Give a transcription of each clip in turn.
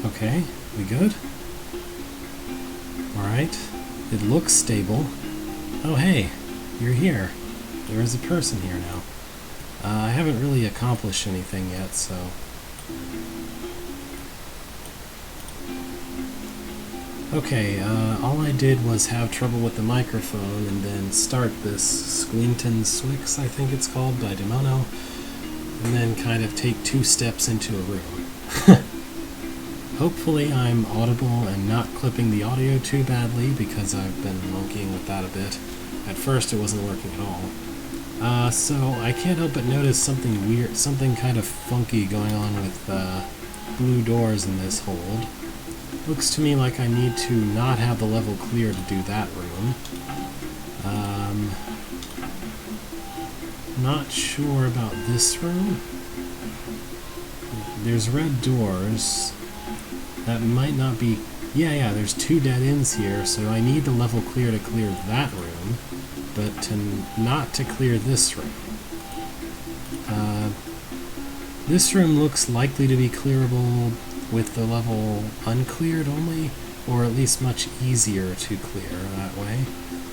Okay, we good? Alright. It looks stable. Oh hey, you're here. There is a person here now. I haven't really accomplished anything yet, so... Okay, all I did was have trouble with the microphone and then start this Squinton Swix, I think it's called, by Demono, and then kind of take 2 steps into a room. Hopefully I'm audible and not clipping the audio too badly, because I've been monkeying with that a bit. At first it wasn't working at all. So I can't help but notice something weird, something kind of funky going on with blue doors in this hold. Looks to me like I need to not have the level clear to do that room. Not sure about this room. There's red doors. That might not be... Yeah, there's 2 dead ends here, so I need the level clear to clear that room, but not to clear this room. This room looks likely to be clearable with the level uncleared only, or at least much easier to clear that way,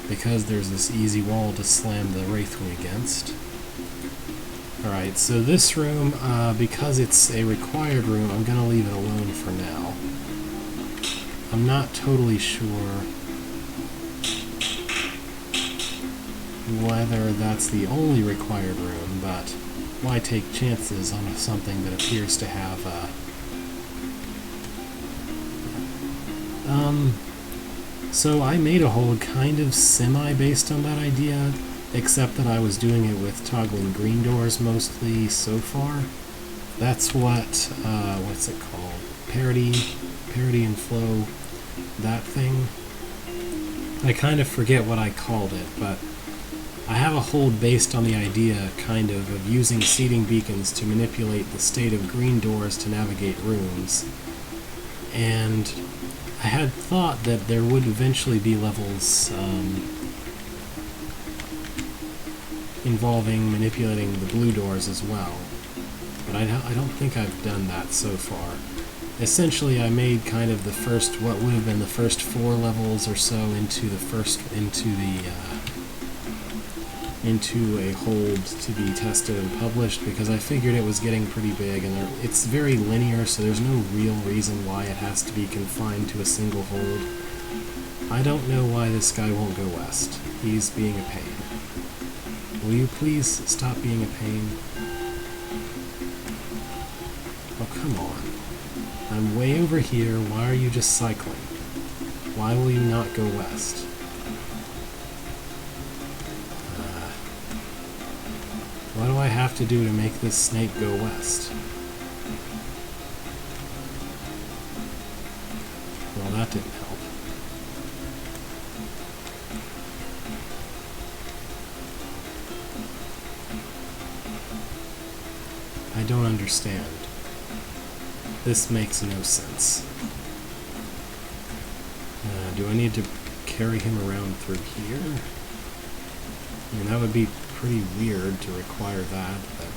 because there's this easy wall to slam the Wraithwing against. Alright, so this room, because it's a required room, I'm going to leave it alone for now. I'm not totally sure whether that's the only required room, but why take chances on something that appears to have so I made a hold kind of semi-based on that idea, except that I was doing it with toggling green doors mostly so far. That's what, what's it called? Parity and flow, that thing. I kind of forget what I called it, but I have a hold based on the idea, kind of using seeding beacons to manipulate the state of green doors to navigate rooms. And I had thought that there would eventually be levels involving manipulating the blue doors as well, but I don't think I've done that so far. Essentially, I made kind of the first, what would have been the first 4 levels or so into a hold to be tested and published, because I figured it was getting pretty big, and it's very linear, so there's no real reason why it has to be confined to a single hold. I don't know why this guy won't go west. He's being a pain. Will you please stop being a pain? Oh, come on. I'm way over here. Why are you just cycling? Why will you not go west? What do I have to do to make this snake go west? Well, that didn't help. I don't understand. This makes no sense. Do I need to carry him around through here? I mean, that would be pretty weird to require that, but...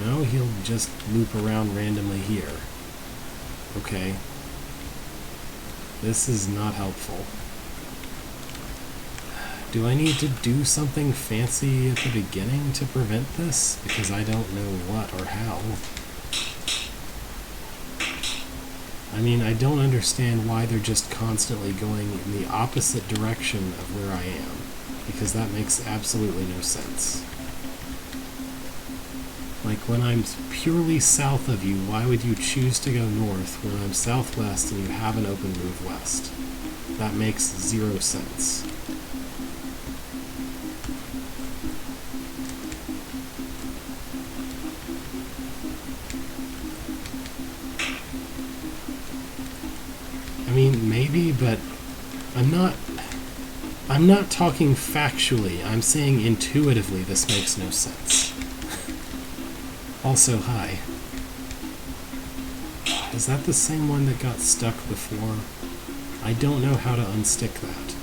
No, he'll just loop around randomly here. Okay. This is not helpful. Do I need to do something fancy at the beginning to prevent this? Because I don't know what or how. I mean, I don't understand why they're just constantly going in the opposite direction of where I am, because that makes absolutely no sense. Like, when I'm purely south of you, why would you choose to go north when I'm southwest and you have an open move west? That makes 0 sense. I mean, maybe, but I'm not talking factually. I'm saying intuitively this makes no sense. Also, hi. Is that the same one that got stuck before? I don't know how to unstick that.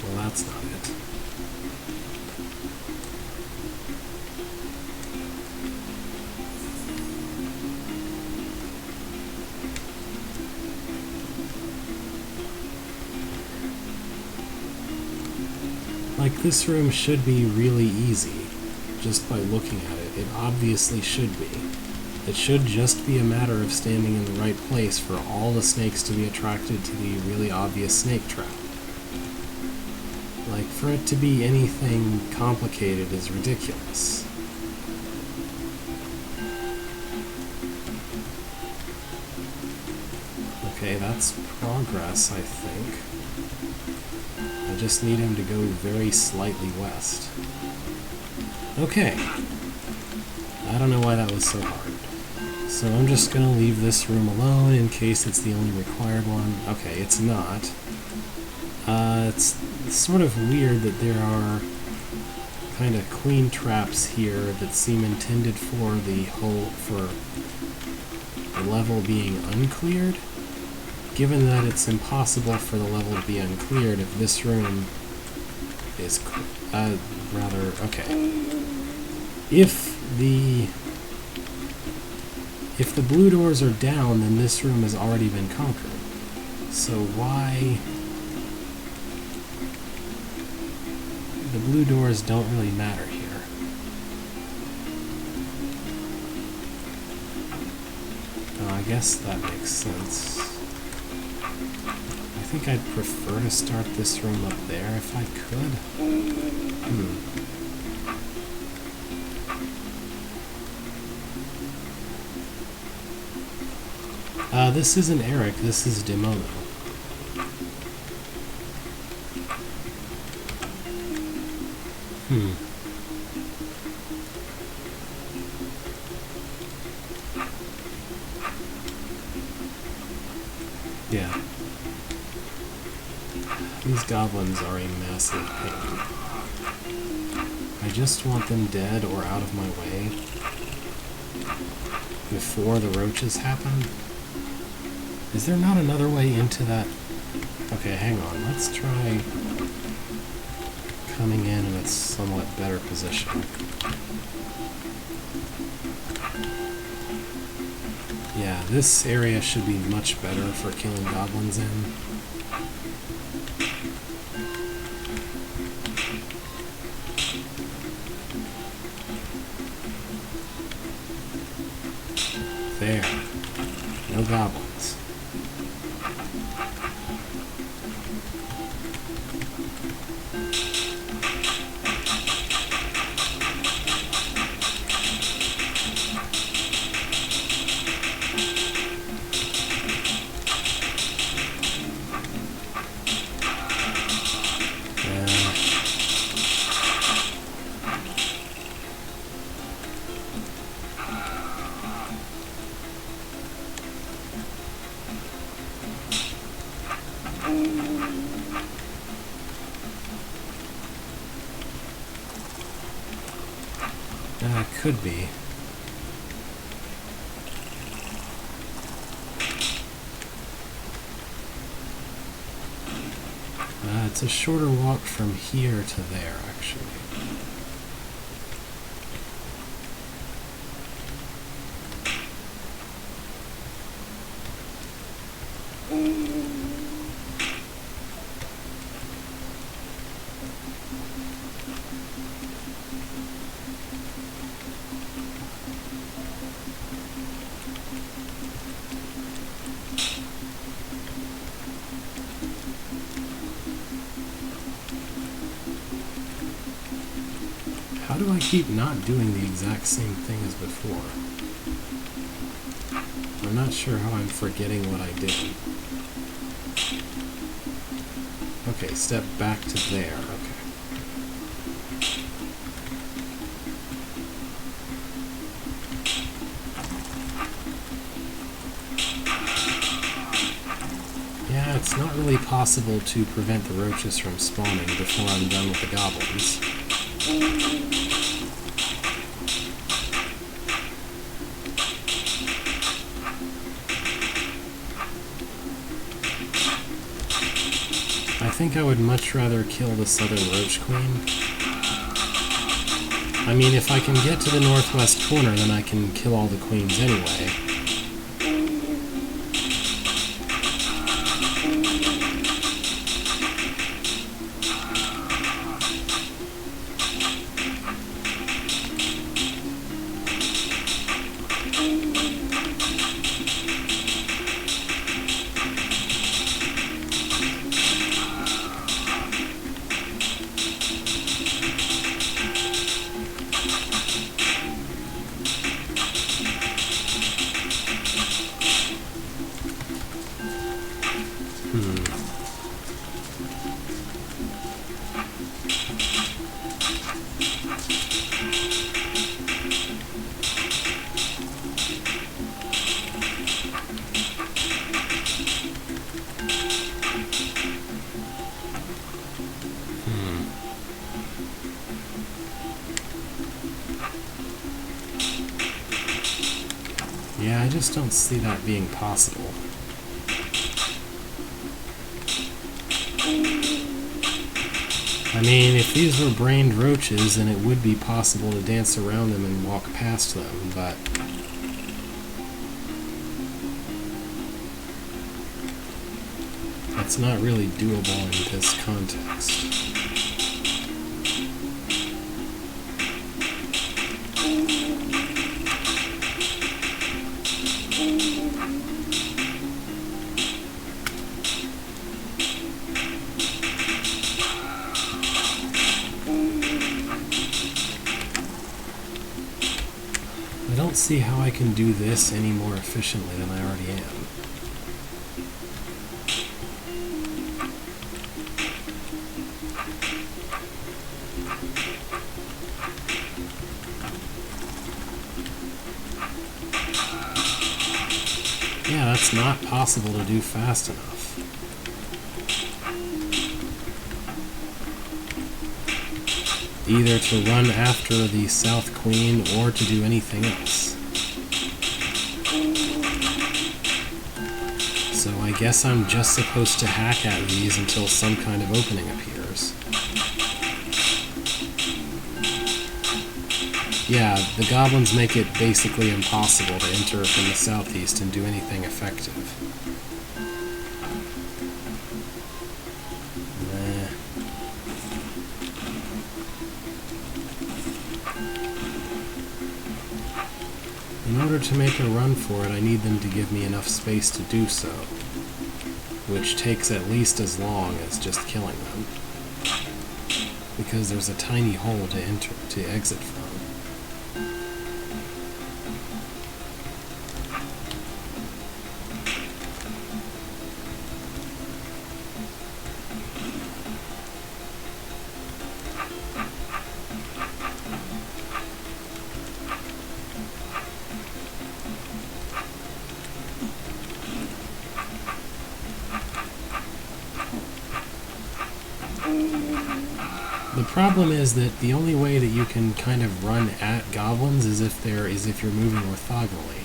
Well, that's not it. Like, this room should be really easy, just by looking at it. It obviously should be. It should just be a matter of standing in the right place for all the snakes to be attracted to the really obvious snake trap. Like, for it to be anything complicated is ridiculous. Okay, that's progress, I think. I just need him to go very slightly west. Okay. I don't know why that was so hard. So I'm just gonna leave this room alone in case it's the only required one. Okay, it's not. It's sort of weird that there are kind of queen traps here that seem intended for the level being uncleared. Given that it's impossible for the level to be uncleared if this room is okay. If the blue doors are down, then this room has already been conquered. So why... The blue doors don't really matter here. Oh, I guess that makes sense. I think I'd prefer to start this room up there if I could. This isn't Eric, this is Demono. Yeah. These goblins are a massive pain. I just want them dead or out of my way before the roaches happen. Is there not another way into that? Okay, hang on. Let's try coming in a somewhat better position. Yeah, this area should be much better for killing goblins in. There. No goblins. Could be. It's a shorter walk from here to there, actually. How do I keep not doing the exact same thing as before? I'm not sure how I'm forgetting what I did. Okay, step back to there. Okay. Yeah, it's not really possible to prevent the roaches from spawning before I'm done with the goblins. I think I would much rather kill the Southern Roach Queen. I mean, if I can get to the northwest corner, then I can kill all the queens anyway. Yeah, I just don't see that being possible. I mean, if these were brained roaches, then it would be possible to dance around them and walk past them, but that's not really doable in this context. I don't see how I can do this any more efficiently than I already am. Yeah, that's not possible to do fast enough. Either to run after the South Queen or to do anything else. So I guess I'm just supposed to hack at these until some kind of opening appears. Yeah, the goblins make it basically impossible to enter from the southeast and do anything effective. In order to make a run for it, I need them to give me enough space to do so, which takes at least as long as just killing them, because there's a tiny hole to exit from. The problem is that the only way that you can kind of run at goblins is if you're moving orthogonally.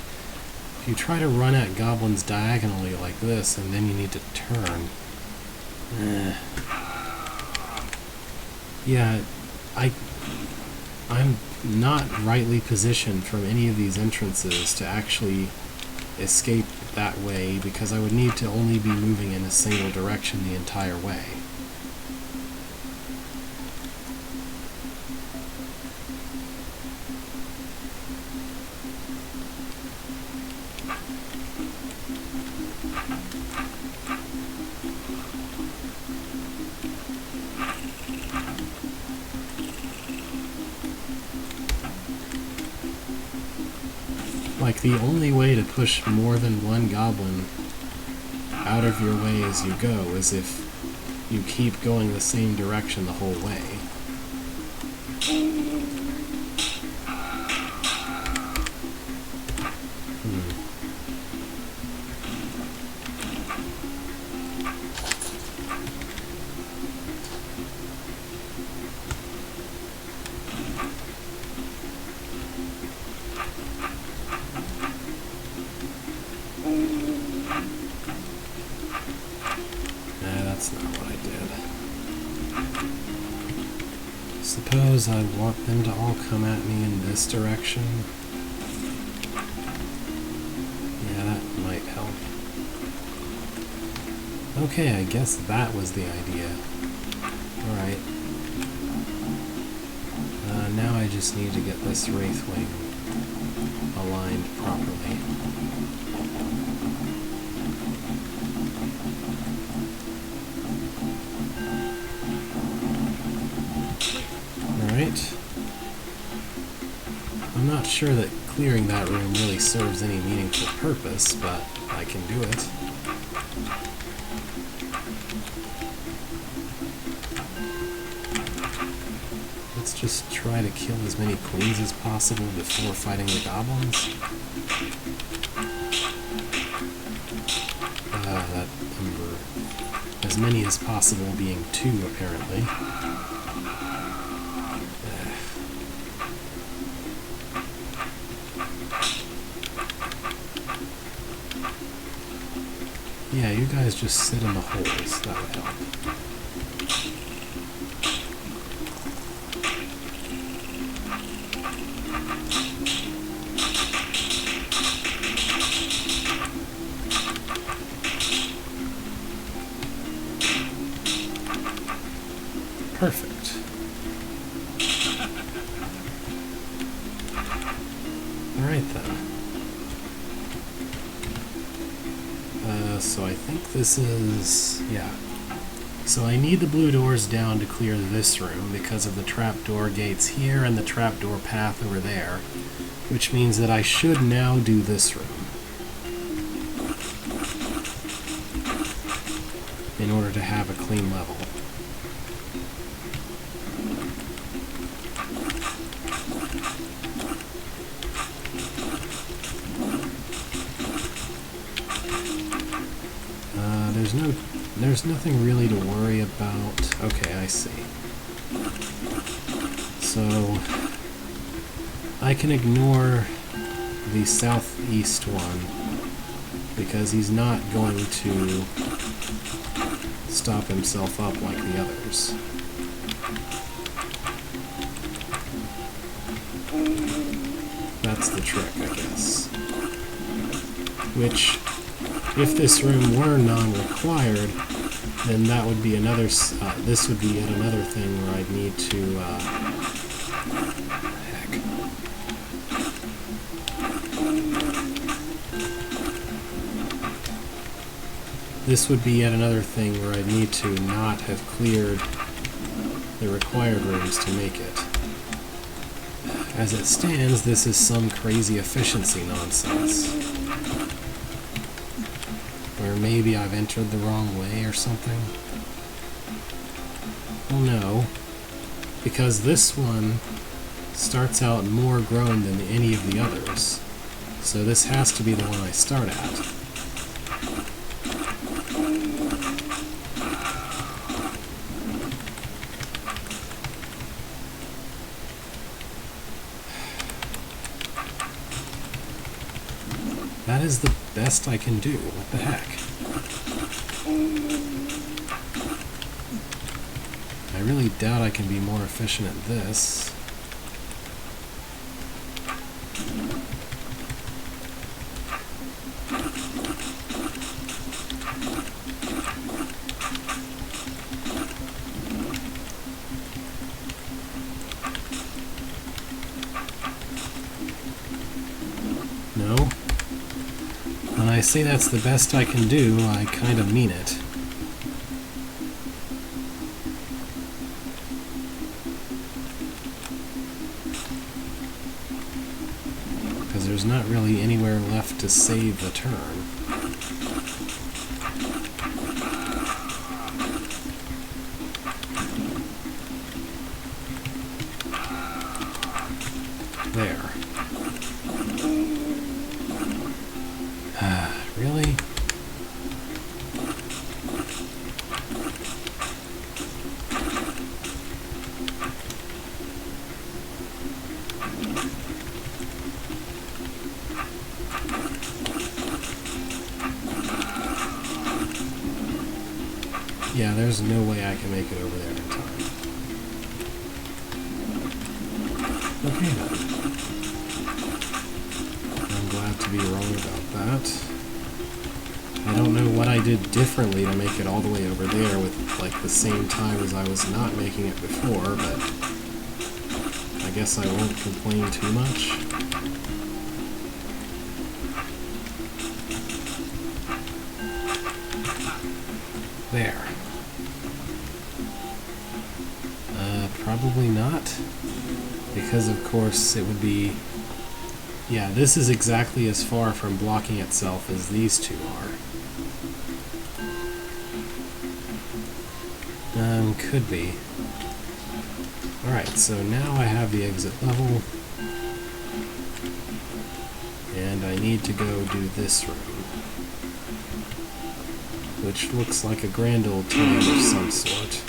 If you try to run at goblins diagonally like this, and then you need to turn. Yeah, I'm not rightly positioned from any of these entrances to actually escape that way, because I would need to only be moving in a single direction the entire way. Like, the only way to push more than one goblin out of your way as you go is if you keep going the same direction the whole way. That's not what I did. Suppose I want them to all come at me in this direction. Yeah, that might help. Okay, I guess that was the idea. Alright. Now I just need to get this Wraithwing aligned properly. Alright. I'm not sure that clearing that room really serves any meaningful purpose, but I can do it. Let's just try to kill as many queens as possible before fighting the goblins. That number. As many as possible being 2, apparently. Yeah, you guys just sit in the holes. That would help. Perfect. Alright then. So I think this is... yeah. So I need the blue doors down to clear this room because of the trapdoor gates here and the trapdoor path over there, which means that I should now do this room in order to have a clean level. There's nothing really to worry about. Okay, I see. So I can ignore the southeast one because he's not going to stop himself up like the others. That's the trick, I guess. Which, if this room were non-required, then that would be another, this would be yet another thing where I'd need to, heck. This would be yet another thing where I'd need to not have cleared the required rooms to make it. As it stands, this is some crazy efficiency nonsense. Or maybe I've entered the wrong way or something. Well, no, because this one starts out more grown than any of the others, so this has to be the one I start at. That is the best I can do. What the heck? I really doubt I can be more efficient at this. No? When I say that's the best I can do, I kind of mean it. Because there's not really anywhere left to save the turn. There. Really? Yeah, there's no way I can make it over there in time. Okay then. I'm glad to be wrong about that. I don't know what I did differently to make it all the way over there with like the same time as I was not making it before, but I guess I won't complain too much. There. Probably not, because of course it would be... yeah, this is exactly as far from blocking itself as these two are. Could be. Alright, so now I have the exit level, and I need to go do this room, which looks like a grand old time of some sort.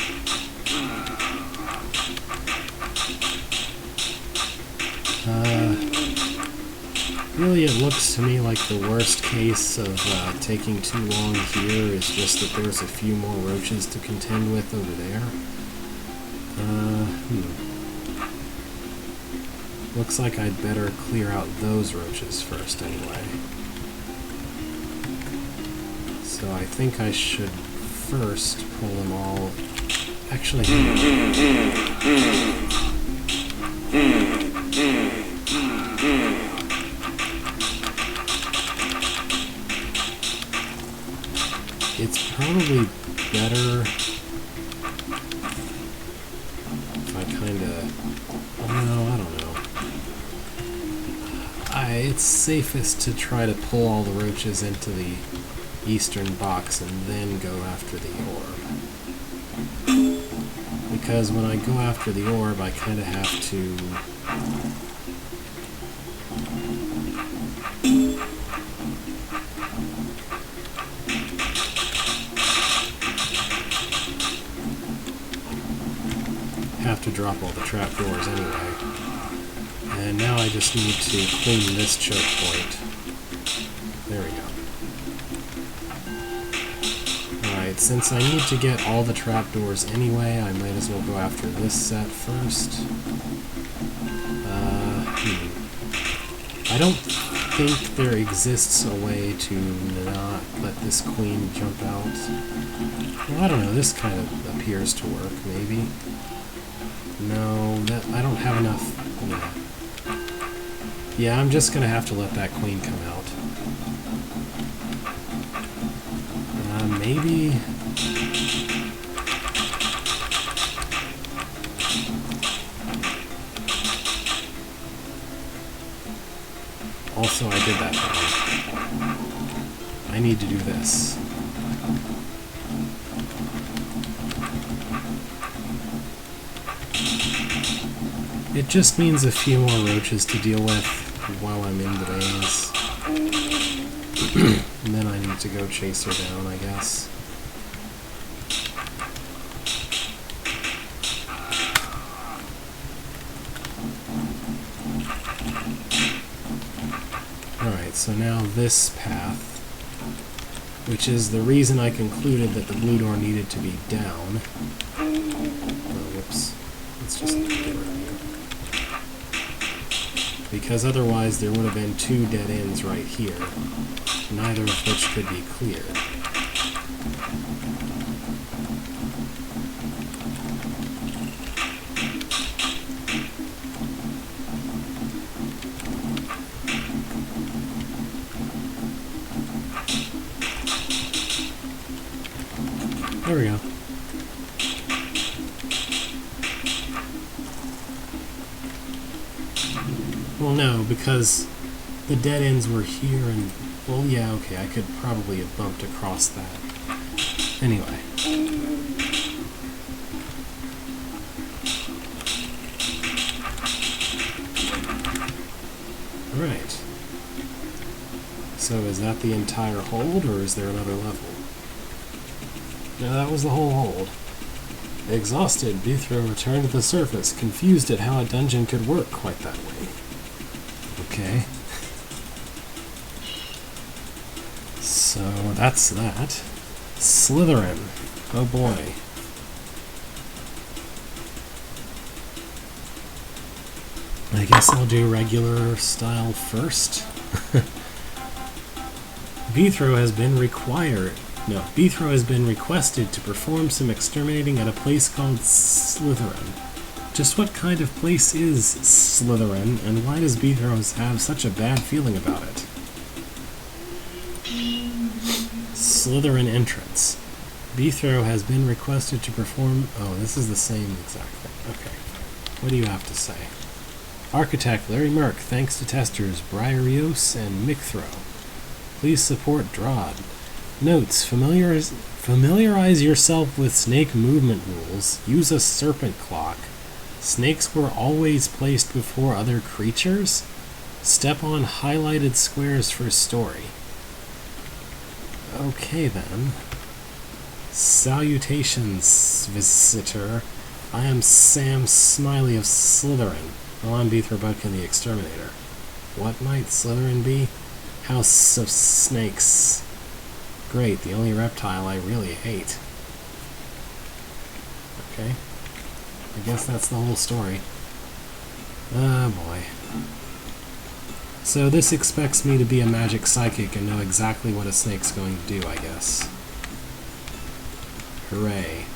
Really, it looks to me like the worst case of taking too long here is just that there's a few more roaches to contend with over there. Looks like I'd better clear out those roaches first anyway. So I think I should first pull them all... Actually... It's probably better if I kinda... No, I don't know. It's safest to try to pull all the roaches into the eastern box and then go after the orb. Because when I go after the orb, I kind of have to... drop all the trapdoors anyway. And now I just need to clean this choke point. There we go. Alright, since I need to get all the trapdoors anyway, I might as well go after this set first. I don't think there exists a way to not let this queen jump out. Well, I don't know, this kind of appears to work, maybe. No, I don't have enough. Yeah, I'm just gonna have to let that queen come out. Maybe... Also, I did that wrong. I need to do this. It just means a few more roaches to deal with while I'm in the maze. And then I need to go chase her down, I guess. Alright, so now this path, which is the reason I concluded that the blue door needed to be down. Oh, whoops. Let's just get rid of you. Because otherwise there would have been two dead ends right here, neither of which could be cleared. There we go. Well, no, because the dead ends were here and... Well, yeah, okay, I could probably have bumped across that. Anyway. Alright. So is that the entire hold, or is there another level? No, that was the whole hold. Exhausted, Beethro returned to the surface, confused at how a dungeon could work quite that way. Okay. So that's that. Slytherin. Oh boy. I guess I'll do regular style first. Beethro has been Beethro has been requested to perform some exterminating at a place called Slytherin. Just what kind of place is Slytherin, and why does Beethro have such a bad feeling about it? Slytherin entrance. Beethro has been requested to perform... Oh, this is the same exact thing. Okay. What do you have to say? Architect Larry Merck, thanks to testers Briarios and Micthro. Please support Drod. Notes, familiarize yourself with snake movement rules. Use a serpent clock. Snakes were always placed before other creatures. Step on highlighted squares for story. Okay then. Salutations, visitor. I am Sam Smiley of Slytherin. Well, I'm Beethro Budkin the Exterminator. What might Slytherin be? House of Snakes. Great, the only reptile I really hate. Okay. I guess that's the whole story. Oh boy. So this expects me to be a magic psychic and know exactly what a snake's going to do, I guess. Hooray.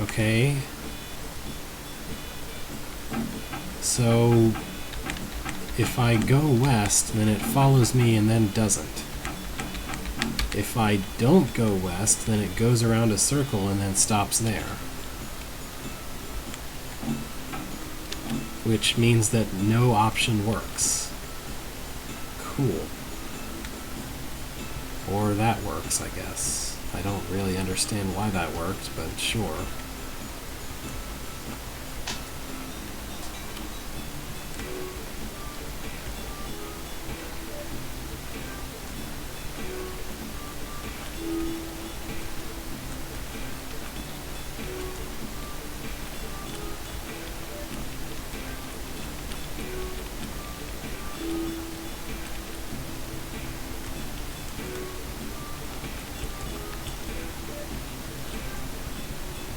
Okay. So if I go west, then it follows me and then doesn't. If I don't go west, then it goes around a circle and then stops there. Which means that no option works. Cool. Or that works, I guess. I don't really understand why that worked, but sure.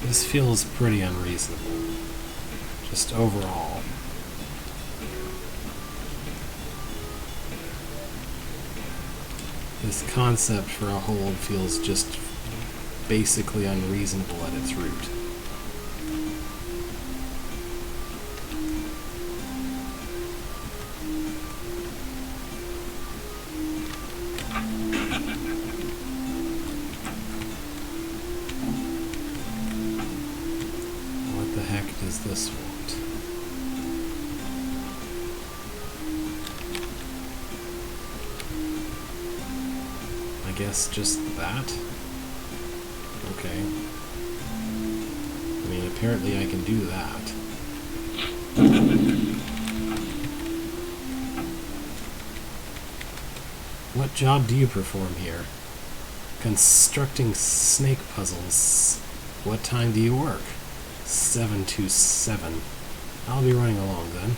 This feels pretty unreasonable, just overall. This concept for a hold feels just basically unreasonable at its root. This want? I guess just that? Okay. I mean, apparently I can do that. What job do you perform here? Constructing snake puzzles. What time do you work? 7 to 7. I'll be running along then.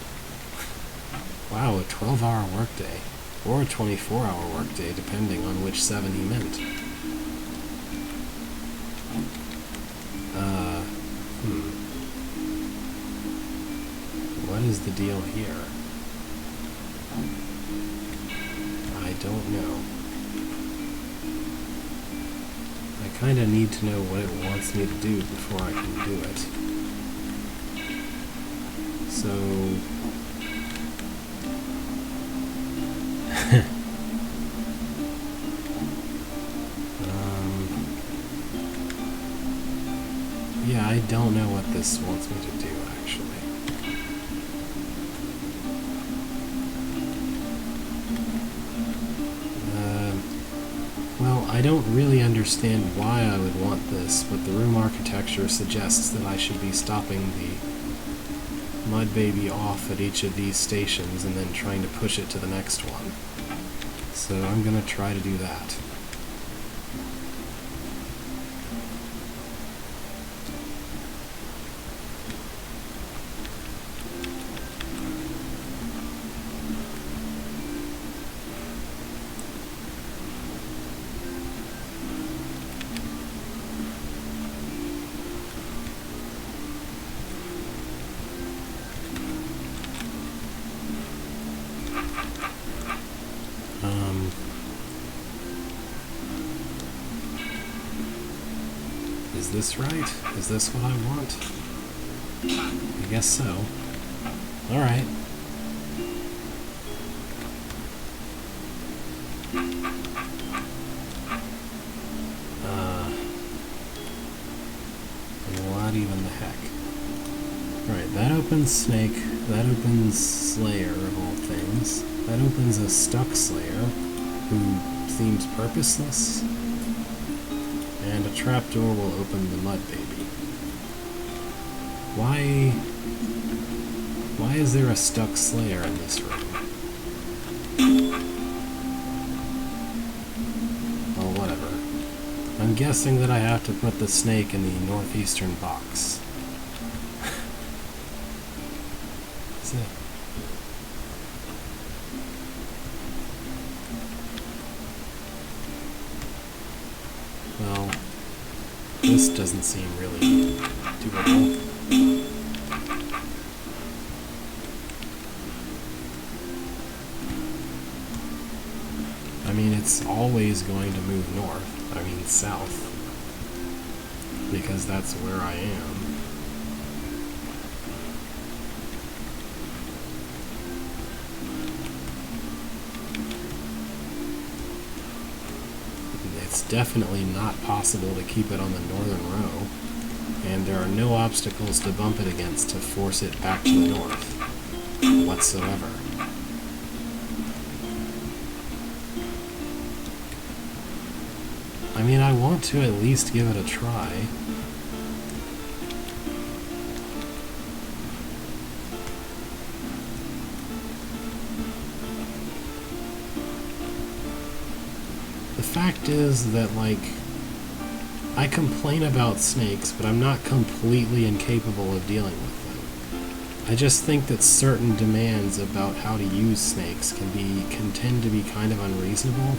Wow, a 12-hour workday. Or a 24-hour workday, depending on which 7 he meant. What is the deal here? I don't know. I kinda need to know what it wants me to do before I can do it. So... yeah, I don't know what this wants me to do, actually. Well, I don't really understand why I would want this, but the room architecture suggests that I should be stopping the Mud Baby off at each of these stations and then trying to push it to the next one. So I'm gonna try to do that. Is this right? Is this what I want? I guess so. Alright. What even the heck? Alright, that opens Snake, that opens Slayer of all things. That opens a Stuck Slayer, who seems purposeless. And a trapdoor will open the Mud Baby. Why is there a Stuck Slayer in this room? I'm guessing that I have to put the snake in the northeastern box. Is it? Well, this doesn't seem really doable. I mean, it's always going to move north. I mean, south. Because that's where I am. It's definitely not possible to keep it on the northern row, and there are no obstacles to bump it against to force it back to the north whatsoever. I mean, I want to at least give it a try. The fact is that, like, I complain about snakes, but I'm not completely incapable of dealing with them. I just think that certain demands about how to use snakes can tend to be kind of unreasonable.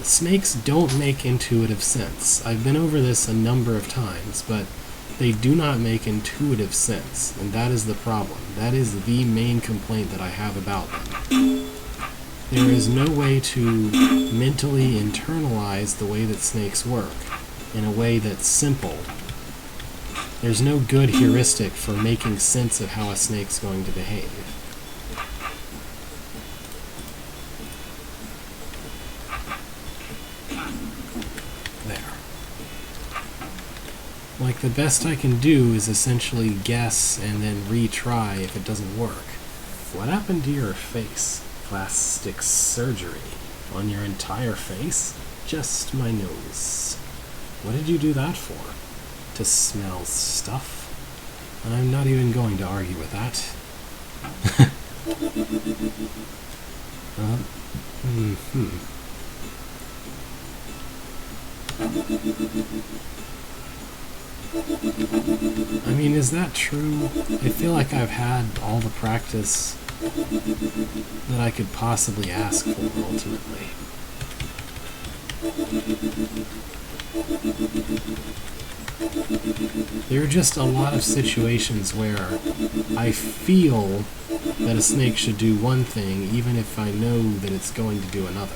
Snakes don't make intuitive sense. I've been over this a number of times, but they do not make intuitive sense, and that is the problem. That is the main complaint that I have about them. There is no way to mentally internalize the way that snakes work in a way that's simple. There's no good heuristic for making sense of how a snake's going to behave. Like, the best I can do is essentially guess and then retry if it doesn't work. What happened to your face? Plastic surgery. On your entire face? Just my nose. What did you do that for? To smell stuff? And I'm not even going to argue with that. I mean, is that true? I feel like I've had all the practice that I could possibly ask for, ultimately. There are just a lot of situations where I feel that a snake should do one thing, even if I know that it's going to do another.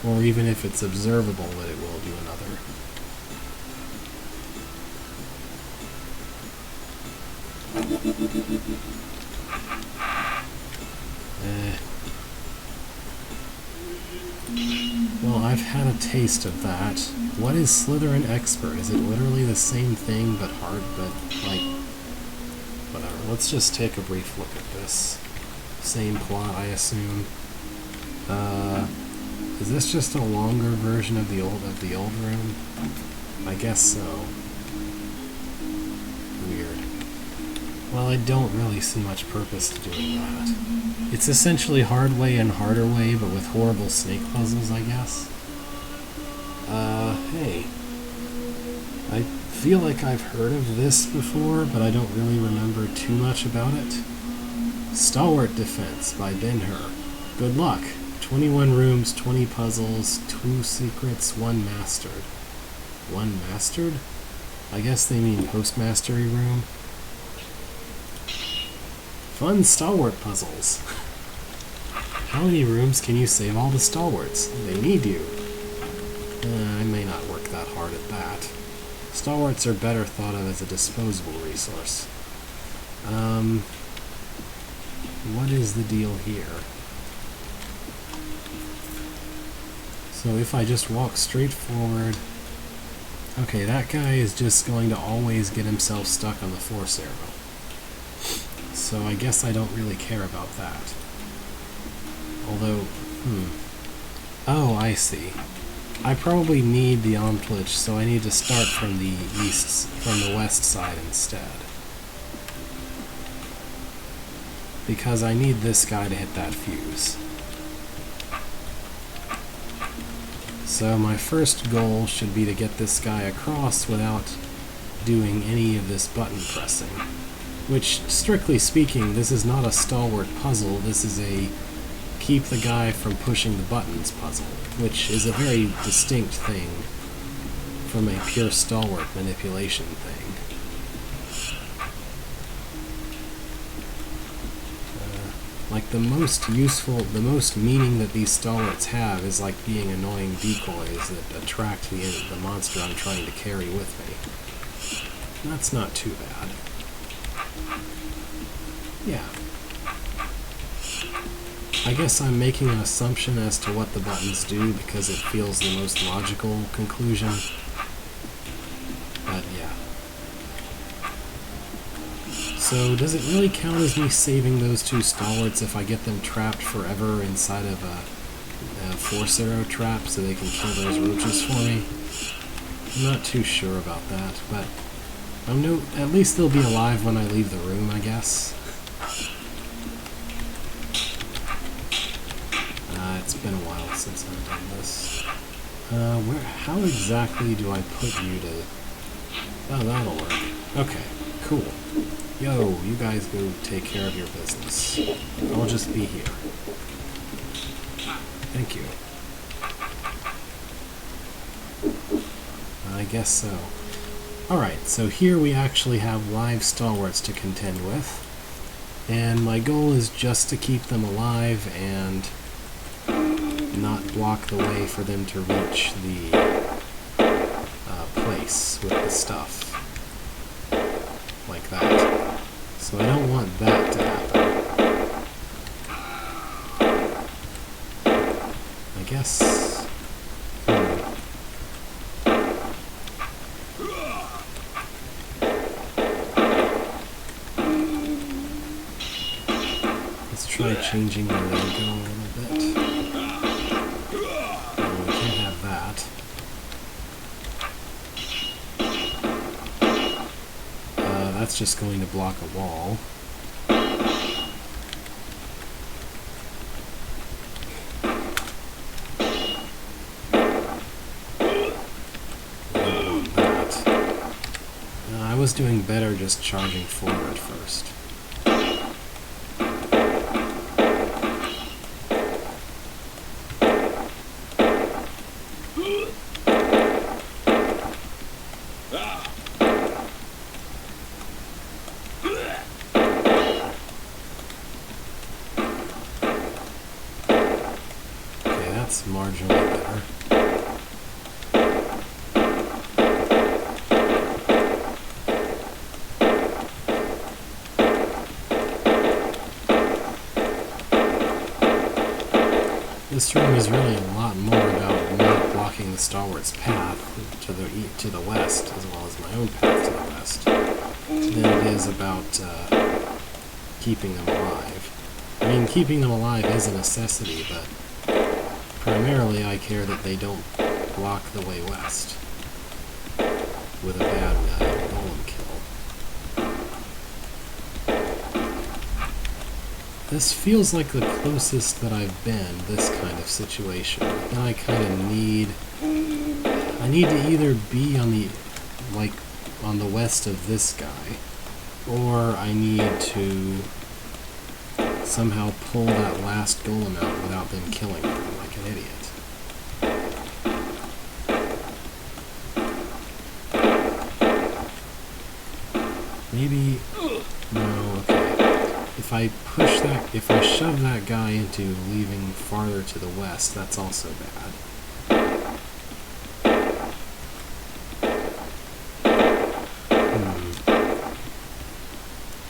Or even if it's observable that it will do another. Well, I've had a taste of that. What is Slytherin Expert? Is it literally the same thing but hard, but like... whatever. Let's just take a brief look at this. Same plot, I assume. Is this just a longer version of the old room? I guess so. Weird. Well, I don't really see much purpose to doing that. It's essentially hard way and harder way, but with horrible snake puzzles, I guess. Hey. I feel like I've heard of this before, but I don't really remember too much about it. Stalwart Defense by Ben-Hur. Good luck. 21 rooms, 20 puzzles, 2 secrets, 1 mastered. 1 mastered? I guess they mean postmastery room. Fun stalwart puzzles. How many rooms can you save all the stalwarts? They need you. I may not work that hard at that. Stalwarts are better thought of as a disposable resource. What is the deal here? So if I just walk straight forward... Okay, that guy is just going to always get himself stuck on the force arrow. So I guess I don't really care about that. Although, Oh, I see. I probably need the Omplage, so I need to start from the west side instead. Because I need this guy to hit that fuse. So my first goal should be to get this guy across without doing any of this button pressing. Which, strictly speaking, this is not a stalwart puzzle, this is a keep the guy from pushing the buttons puzzle, which is a very distinct thing from a pure stalwart manipulation thing. Like the most useful, the most meaning that these stalwarts have is like being annoying decoys that attract the monster I'm trying to carry with me. That's not too bad. Yeah. I guess I'm making an assumption as to what the buttons do because it feels the most logical conclusion. But yeah. So does it really count as me saving those two stalwarts if I get them trapped forever inside of a force arrow trap so they can kill those roaches for me? I'm not too sure about that, but at least they'll be alive when I leave the room, I guess. It's been a while since I've done this. How exactly do I put you to... Oh, that'll work. Okay, cool. Yo, you guys go take care of your business. I'll just be here. Thank you. I guess so. Alright, so here we actually have live stalwarts to contend with. And my goal is just to keep them alive and not block the way for them to reach the place with the stuff. Like that. So I don't want that to happen. I guess... Let's try changing the logo a little bit. No, we can't have that. That's just going to block a wall. I was doing better just charging forward first. That's marginally better. This room is really a lot more about not blocking the stalwart's path to the west, as well as my own path to the west, than it is about keeping them alive. I mean, keeping them alive is a necessity, but primarily I care that they don't block the way west with a bad golem kill. This feels like the closest that I've been, this kind of situation. But then I kind of need to either be on the west of this guy, or I need to somehow pull that last golem out without them killing him like an idiot. Maybe... No, okay. If I shove that guy into leaving farther to the west, that's also bad.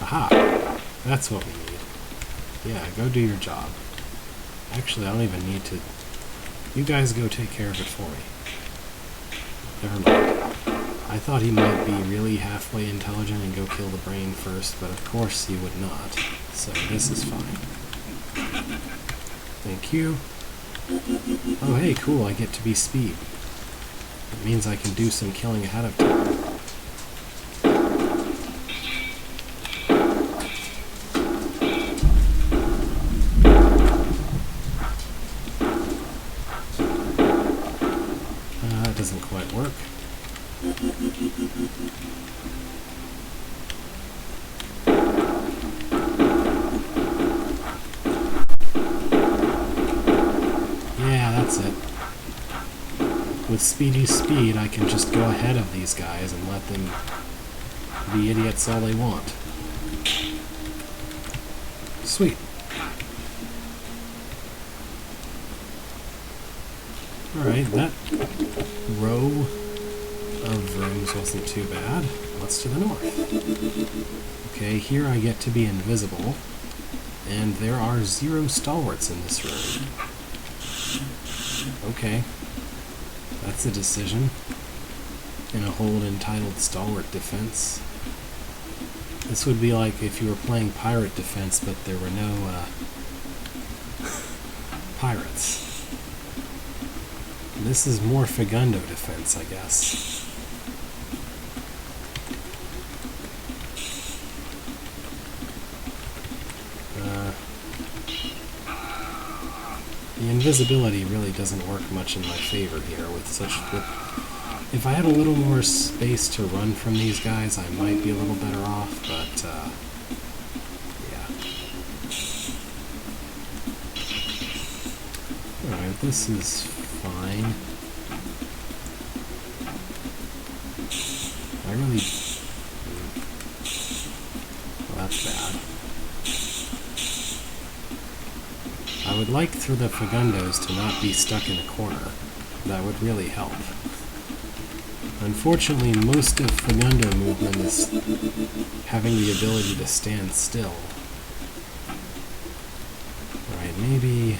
Aha! That's what we need. Yeah, go do your job. Actually, I don't even need to... You guys go take care of it for me. Never mind. I thought he might be really halfway intelligent and go kill the brain first, but of course he would not. So this is fine. Thank you. Oh hey, cool, I get to be speed. It means I can do some killing ahead of time. That doesn't quite work. Yeah, that's it. With Speedy Speed, I can just go ahead of these guys and let them be idiots all they want. Sweet. Alright, that row of rooms wasn't too bad. What's to the north? Okay, here I get to be invisible, and there are 0 stalwarts in this room. Okay, that's a decision in a hold entitled Stalwart Defense. This would be like if you were playing Pirate Defense, but there were no pirates. This is more Fagundo Defense, I guess. The invisibility really doesn't work much in my favor here with if I had a little more space to run from these guys, I might be a little better off, but yeah. Alright, this is fine. I really... Well, that's bad. I would like for the Fagundos to not be stuck in a corner. That would really help. Unfortunately, most of Fagundo movement is having the ability to stand still. Alright, maybe...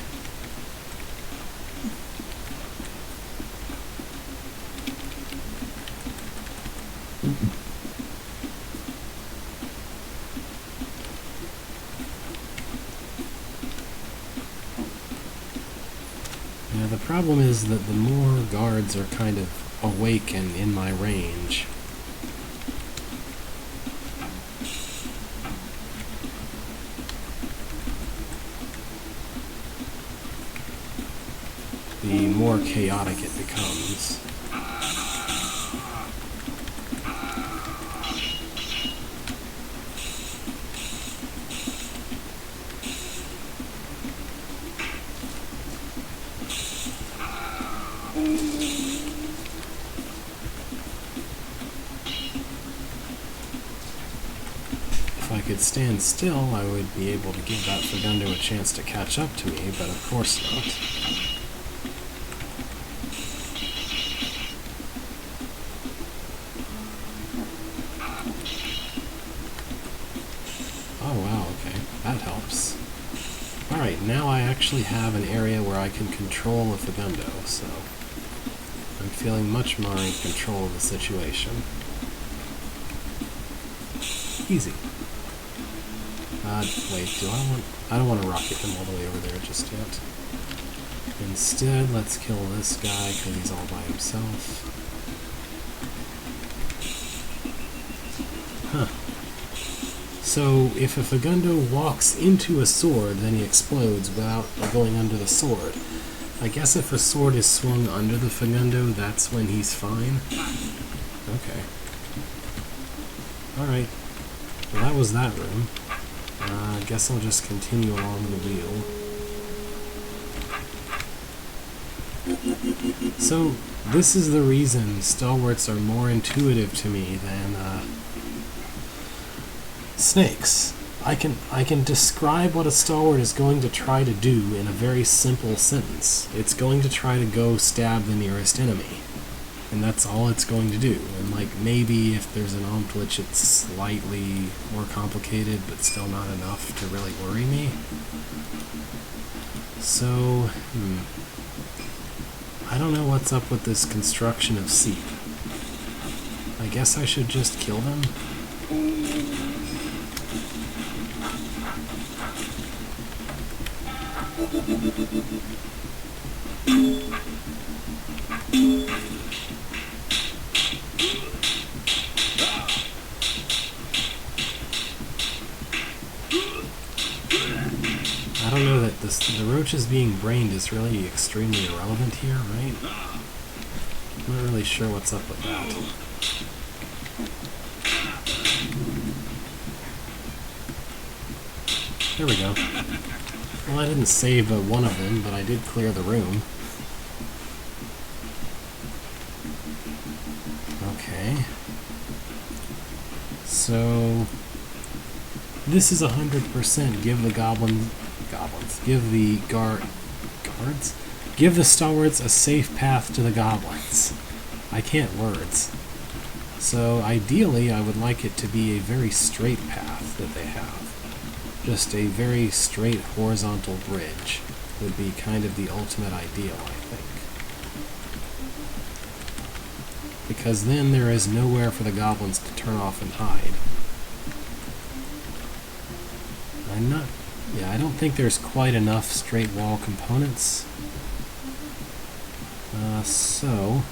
Yeah, the problem is that the more guards are kind of awake and in my range, the more chaotic it becomes. If I could stand still, I would be able to give that Fagundo a chance to catch up to me, but of course not. Oh wow, okay, that helps. Alright, now I actually have an area where I can control a Fagundo, so I'm feeling much more in control of the situation. Easy. Wait, I don't want to rocket him all the way over there just yet. Instead, let's kill this guy because he's all by himself. Huh. So, if a Fagundo walks into a sword, then he explodes without going under the sword. I guess if a sword is swung under the Fagundo, that's when he's fine. Okay. Alright. Well, that was that room. I guess I'll just continue along the wheel. So, this is the reason stalwarts are more intuitive to me than snakes. I can describe what a stalwart is going to try to do in a very simple sentence. It's going to try to go stab the nearest enemy. And that's all it's going to do. And like maybe if there's an Omtlich it's slightly more complicated, but still not enough to really worry me. So, I don't know what's up with this construction of Seep. I guess I should just kill them? I don't know that the roaches being brained is really extremely irrelevant here, right? I'm not really sure what's up with that. There we go. Well, I didn't save one of them, but I did clear the room. Okay. So this is 100% give the goblins, give the guards? Give the stalwarts a safe path to the goblins. I can't words. So ideally I would like it to be a very straight path that they have. Just a very straight horizontal bridge would be kind of the ultimate ideal, I think. Because then there is nowhere for the goblins to turn off and hide. I don't think there's quite enough straight wall components. So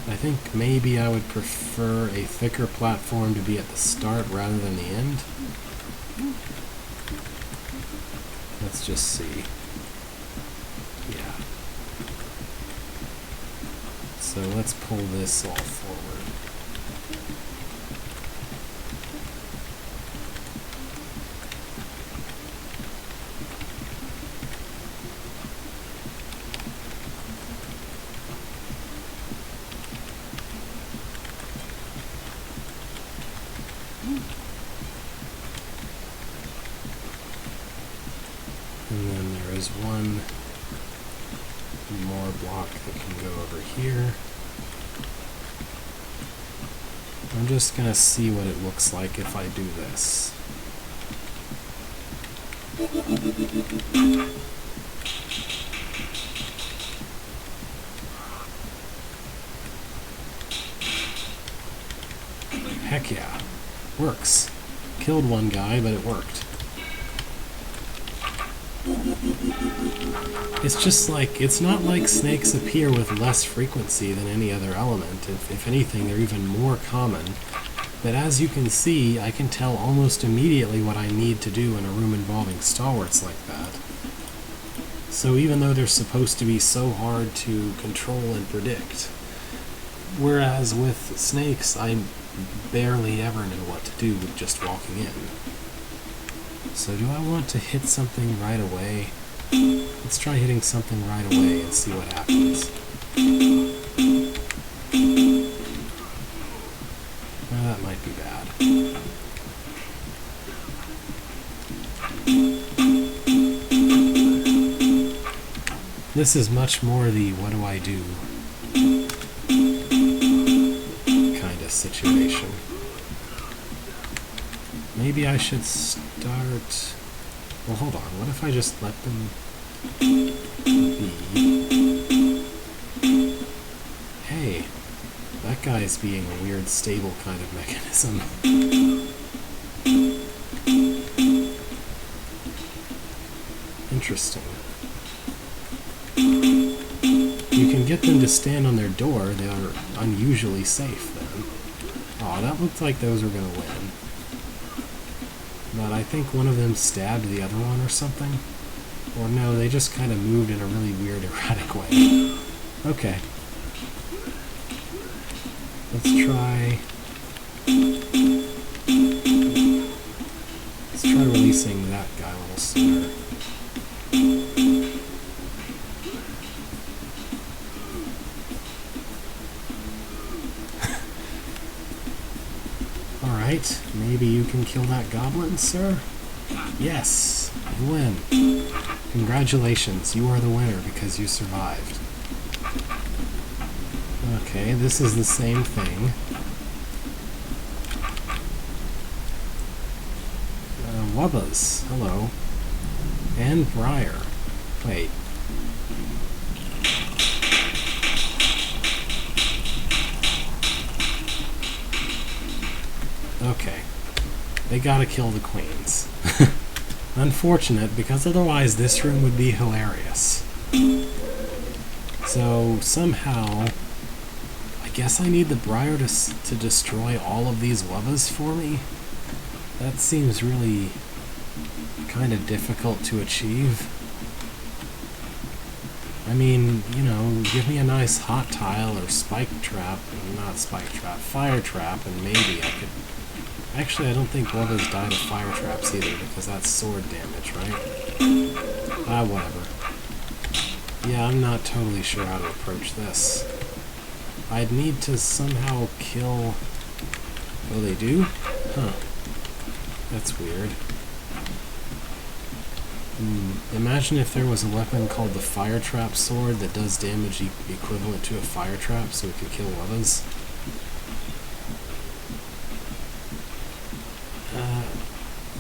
I think maybe I would prefer a thicker platform to be at the start rather than the end. Let's just see. Yeah. So let's pull this all forward. And then there is one more block that can go over here. I'm just going to see what it looks like if I do this. Heck yeah. Works. Killed one guy, but it worked. It's just like, it's not like snakes appear with less frequency than any other element. If anything, they're even more common. But as you can see, I can tell almost immediately what I need to do in a room involving stalwarts like that. So even though they're supposed to be so hard to control and predict, whereas with snakes, I barely ever know what to do with just walking in. So do I want to hit something right away? Let's try hitting something right away and see what happens. That might be bad. This is much more the what do I do kind of situation. Maybe I should start... Well, hold on. What if I just let them be? Hey, that guy's being a weird, stable kind of mechanism. Interesting. You can get them to stand on their door. They are unusually safe then. Aw, that looked like those were going to win. But I think one of them stabbed the other one or something. Or no, they just kind of moved in a really weird, erratic way. Okay. Let's try releasing that guy a little sooner. Alright, maybe you can kill that goblin, sir? Yes, you win. Congratulations, you are the winner because you survived. Okay, this is the same thing. Wubbas, hello. And Briar. Wait. Okay. They gotta kill the queens. Unfortunate, because otherwise this room would be hilarious. So somehow, I guess I need the Briar to destroy all of these Wubbas for me? That seems really kind of difficult to achieve. I mean, you know, give me a nice hot tile or spike trap, not spike trap, fire trap, and maybe I could... Actually, I don't think Wubbas die to fire traps either, because that's sword damage, right? Ah, whatever. Yeah, I'm not totally sure how to approach this. I'd need to somehow kill... Oh, they do? Huh. That's weird. Imagine if there was a weapon called the Fire Trap Sword that does damage equivalent to a fire trap, so it could kill Wubbas.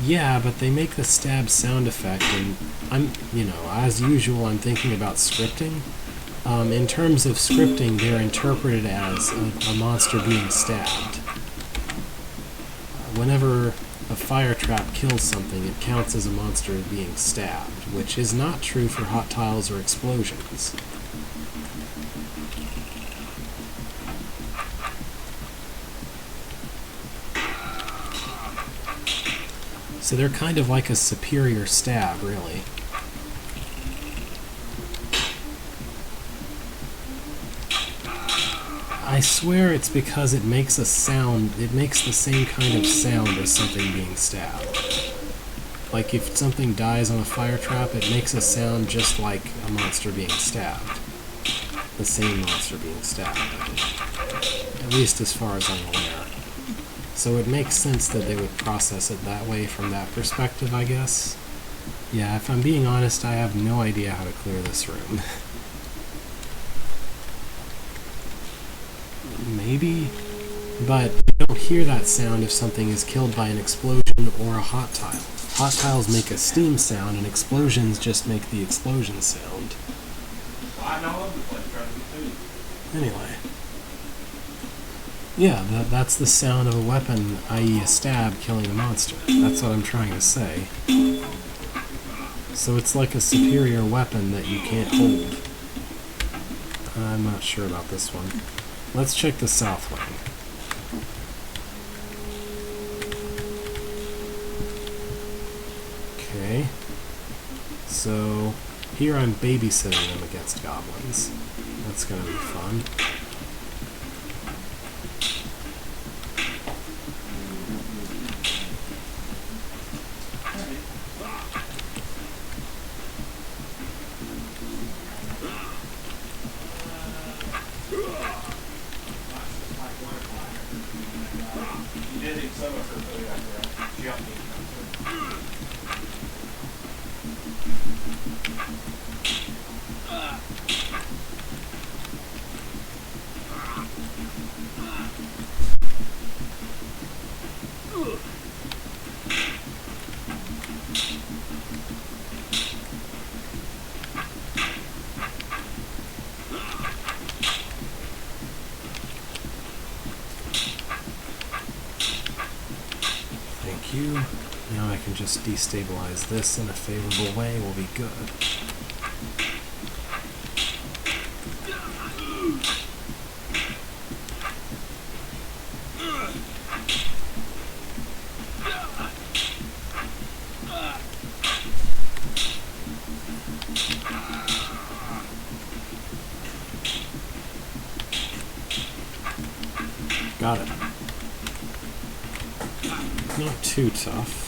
Yeah, but they make the stab sound effect, and you know, as usual, I'm thinking about scripting. In terms of scripting, they're interpreted as a monster being stabbed. Whenever a fire trap kills something, it counts as a monster being stabbed, which is not true for hot tiles or explosions. So they're kind of like a superior stab, really. I swear it's because it makes a sound, it makes the same kind of sound as something being stabbed. Like if something dies on a fire trap, it makes a sound just like a monster being stabbed. The same monster being stabbed, I think. At least as far as I'm aware. So it makes sense that they would process it that way from that perspective, I guess. Yeah, if I'm being honest, I have no idea how to clear this room. Maybe? But you don't hear that sound if something is killed by an explosion or a hot tile. Hot tiles make a steam sound, and explosions just make the explosion sound. Anyway. Yeah, that's the sound of a weapon, i.e. a stab, killing a monster. That's what I'm trying to say. So it's like a superior weapon that you can't hold. I'm not sure about this one. Let's check the south wing. Okay. So, here I'm babysitting them against goblins. That's gonna be fun. Now I can just destabilize this in a favorable way, we'll be good. Got it. Not too tough.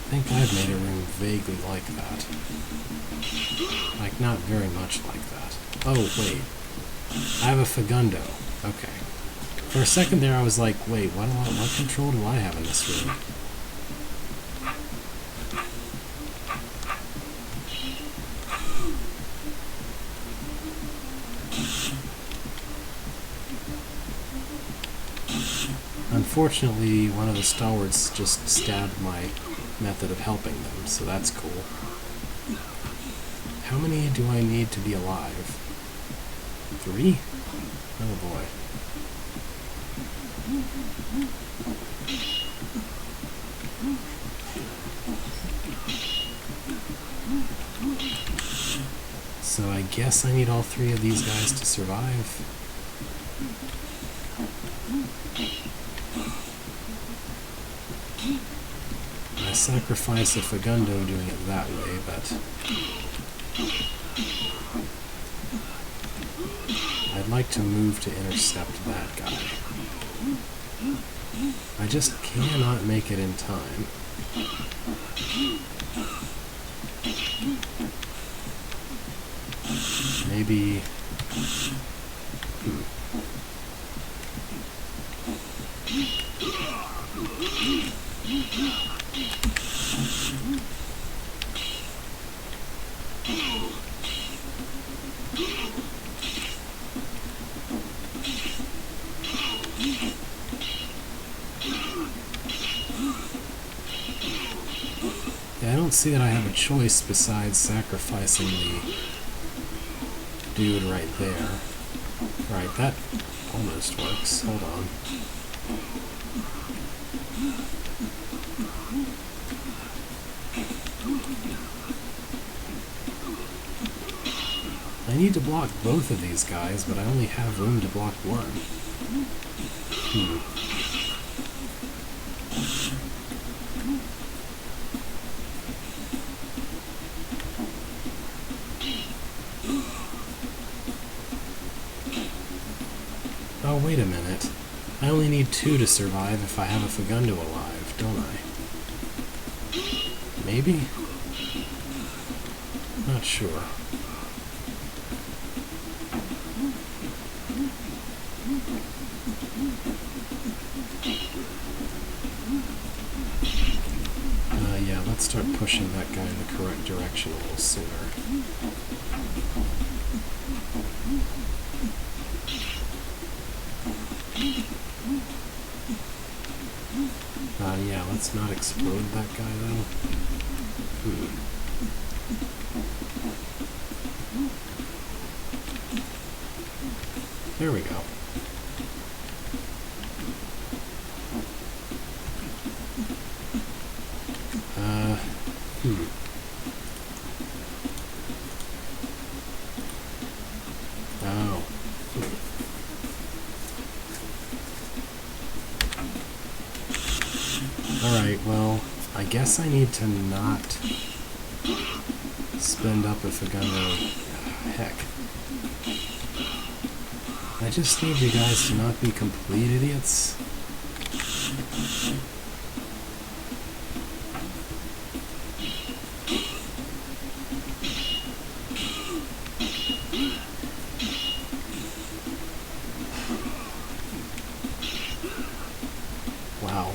I think I've made a room vaguely like that. Like, not very much like that. Oh, wait. I have a Fagundo. Okay. For a second there I was like, wait, what control do I have in this room? Unfortunately, one of the stalwarts just stabbed my method of helping them, so that's cool. How many do I need to be alive? 3? Oh boy. So I guess I need all three of these guys to survive. I sacrifice a Fagundo doing it that way, but I'd like to move to intercept that guy. I just cannot make it in time. Maybe... Yeah, I don't see that I have a choice besides sacrificing the dude right there. Right, that almost works. Hold on. I need to block both of these guys, but I only have room to block one. Oh, wait a minute. I only need 2 to survive if I have a Fagundo alive, don't I? Maybe? Not sure. Yeah, let's start pushing that guy in the correct direction a little sooner. Yeah, let's not explode that guy, though. There we go. Oh. Alright, well, I guess I need to not spend up a Fagundo. Heck. I just need you guys to not be complete idiots. Wow.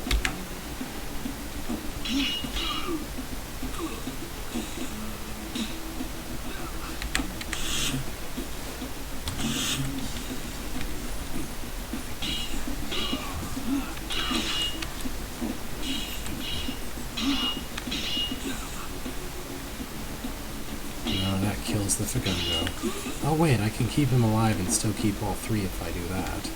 No, that kills the Fagundo. Oh wait, I can keep him alive and still keep all 3 if I do that.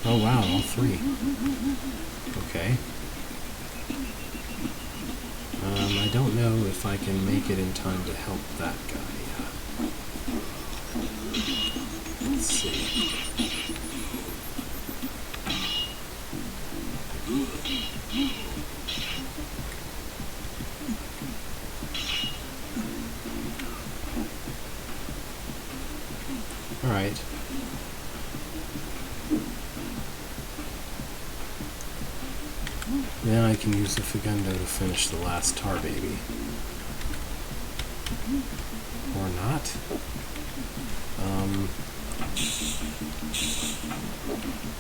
Oh wow, all 3. Okay. I don't know if I can make it in time to help that guy. Let's see. Alright. Then I can use the Fagundo to finish the last tar baby. Or not.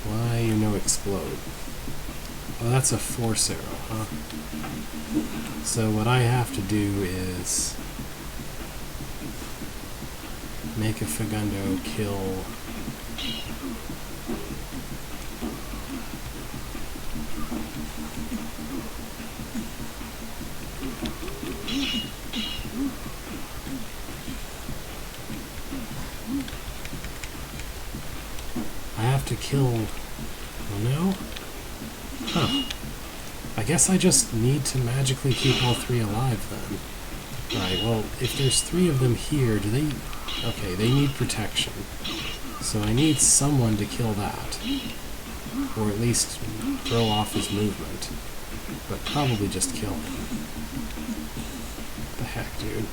Why explode? Oh, that's a force arrow, huh? So what I have to do is make a Fagundo kill have to kill... Oh no? Huh. I guess I just need to magically keep all 3 alive then. Right, well, if there's 3 of them here, do they... Okay, they need protection. So I need someone to kill that. Or at least throw off his movement. But probably just kill him. What the heck, dude?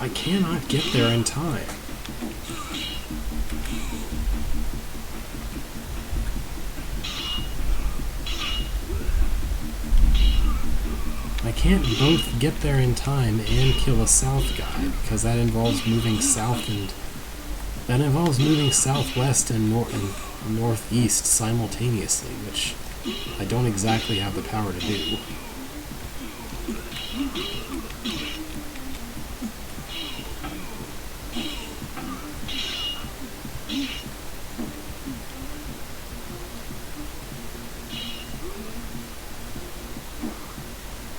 I cannot get there in time. I can't both get there in time and kill a south guy, because that involves moving south and... That involves moving southwest and northeast simultaneously, which I don't exactly have the power to do.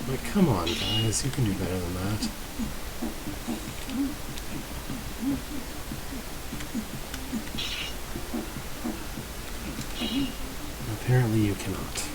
Like, come on, guys, you can do better than that. Apparently you cannot.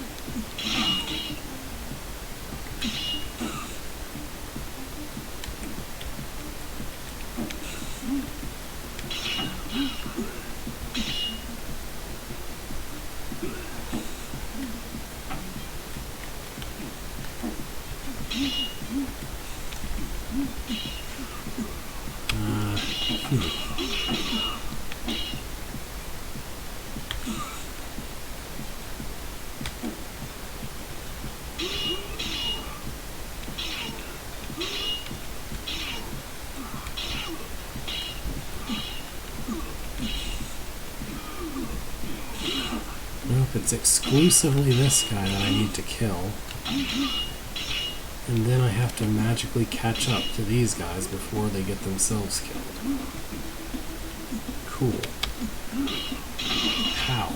It's exclusively this guy that I need to kill. And then I have to magically catch up to these guys before they get themselves killed. Cool. How?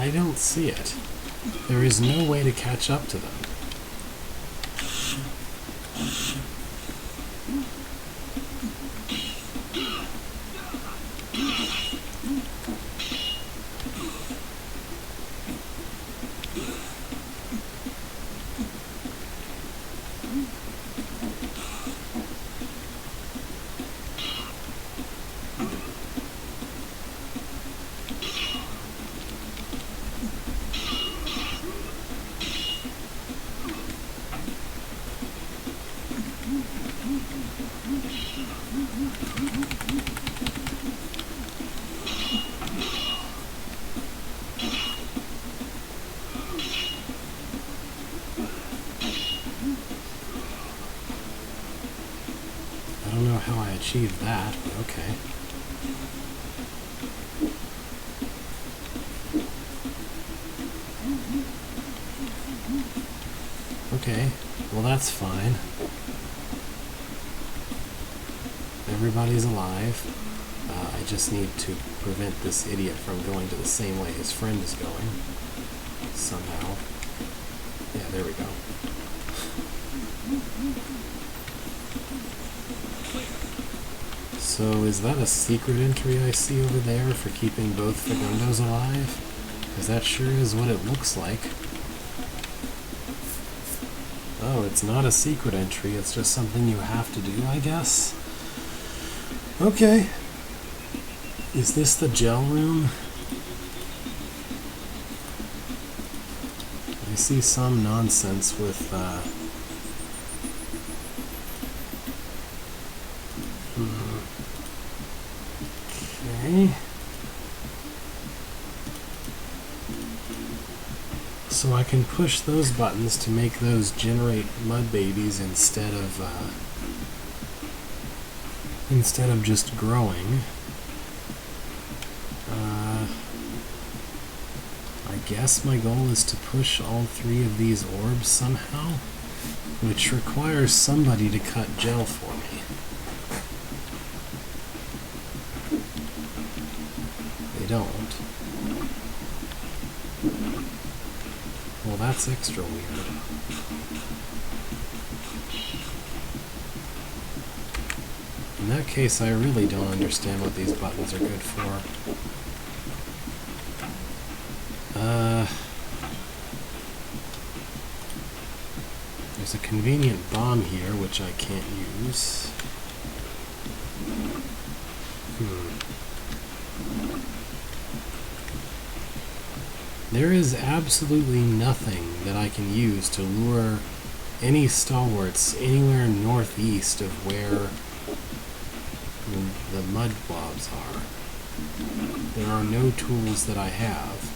I don't see it. There is no way to catch up to them. I don't know how I achieved that, but okay. Okay, well that's fine. Everybody's alive. I just need to prevent this idiot from going to the same way his friend is going. Somehow. Yeah, there we go. So is that a secret entry I see over there for keeping both Fagundos alive? because that sure is what it looks like. Oh, it's not a secret entry, it's just something you have to do, I guess. Okay. Is this the gel room? I see some nonsense with, Okay. So I can push those buttons to make those generate mud babies instead of just growing. I guess my goal is to push all 3 of these orbs somehow, which requires somebody to cut gel for me. They don't. Well, that's extra weird. In that case, I really don't understand what these buttons are good for. There's a convenient bomb here, which I can't use. There is absolutely nothing that I can use to lure any stalwarts anywhere northeast of where the mud blobs are. There are no tools that I have,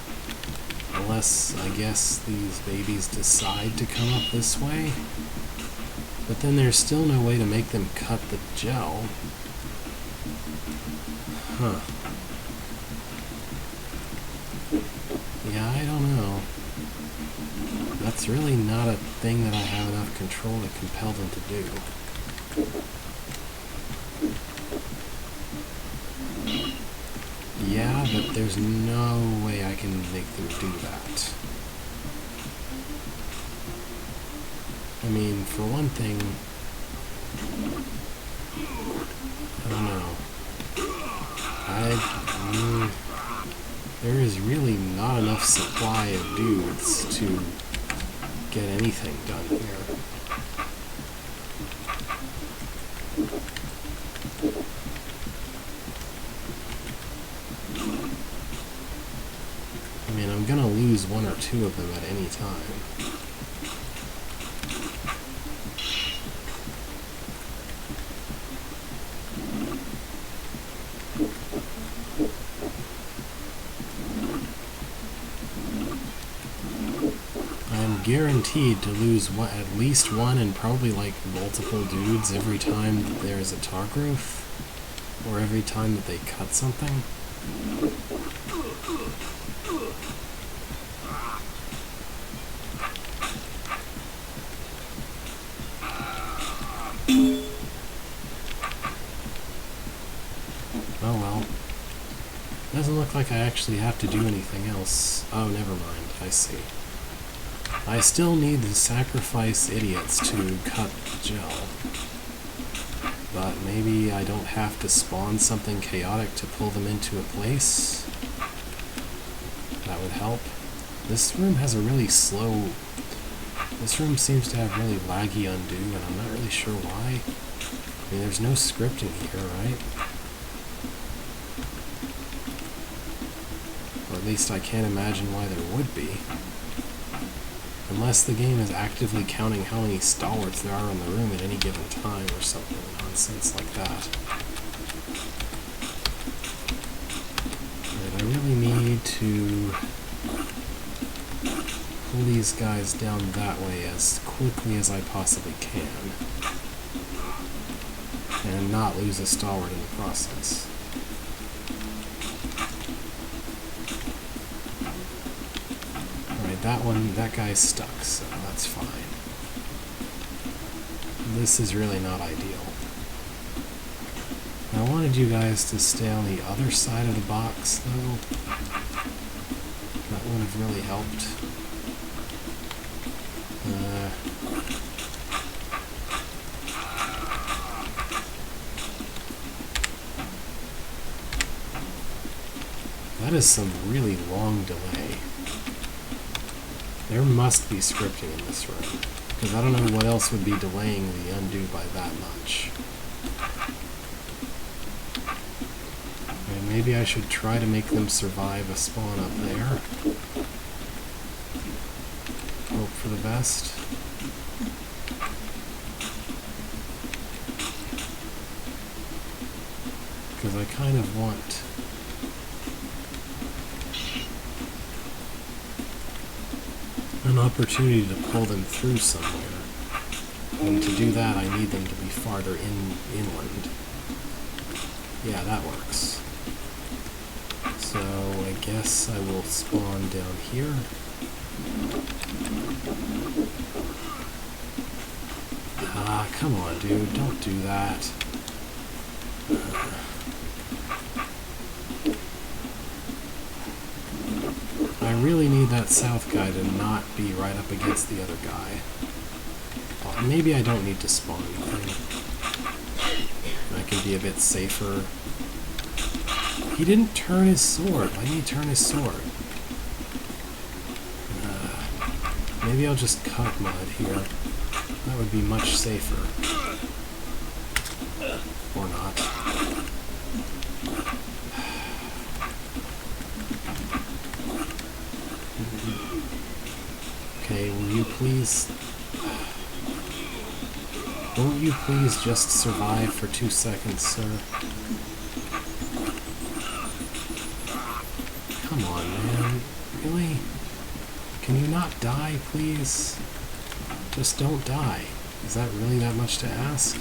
unless, I guess, these babies decide to come up this way. But then there's still no way to make them cut the gel. Huh. Yeah, I don't know. That's really not a thing that I have enough control to compel them to do. Yeah, but there's no way I can make them do that. I mean, for one thing, I don't know. There is really not enough supply of dudes to get anything done here. I mean, I'm gonna lose 1 or 2 of them at any time. I'm guaranteed to lose at least 1 and probably like multiple dudes every time that there is a tar growth, or every time that they cut something. Oh well. Doesn't look like I actually have to do anything else. Oh, never mind. I see. I still need to sacrifice idiots to cut gel. But maybe I don't have to spawn something chaotic to pull them into a place. That would help. This room has a really slow... This room seems to have really laggy undo, and I'm not really sure why. I mean, there's no scripting here, right? Or at least I can't imagine why there would be. Unless the game is actively counting how many stalwarts there are in the room at any given time or something nonsense like that. Right, I really need to pull these guys down that way as quickly as I possibly can. And not lose a stalwart in the process. That guy's stuck, so that's fine. This is really not ideal. I wanted you guys to stay on the other side of the box, though. That would have really helped. That is some really long delay. There must be scripting in this room, because I don't know what else would be delaying the undo by that much. And maybe I should try to make them survive a spawn up there. Hope for the best. Because I kind of want an opportunity to pull them through somewhere. And to do that, I need them to be farther inland. Yeah, that works. So I guess I will spawn down here. Ah, come on, dude, don't do that. I really need that south guy to not be right up against the other guy. Well, maybe I don't need to spawn anything. I can be a bit safer. He didn't turn his sword. Why didn't he turn his sword? Maybe I'll just cut mud here. That would be much safer. Or not. Okay, will you please... Won't you please just survive for 2 seconds, sir? Come on, man. Really? Can you not die, please? Just don't die. Is that really that much to ask?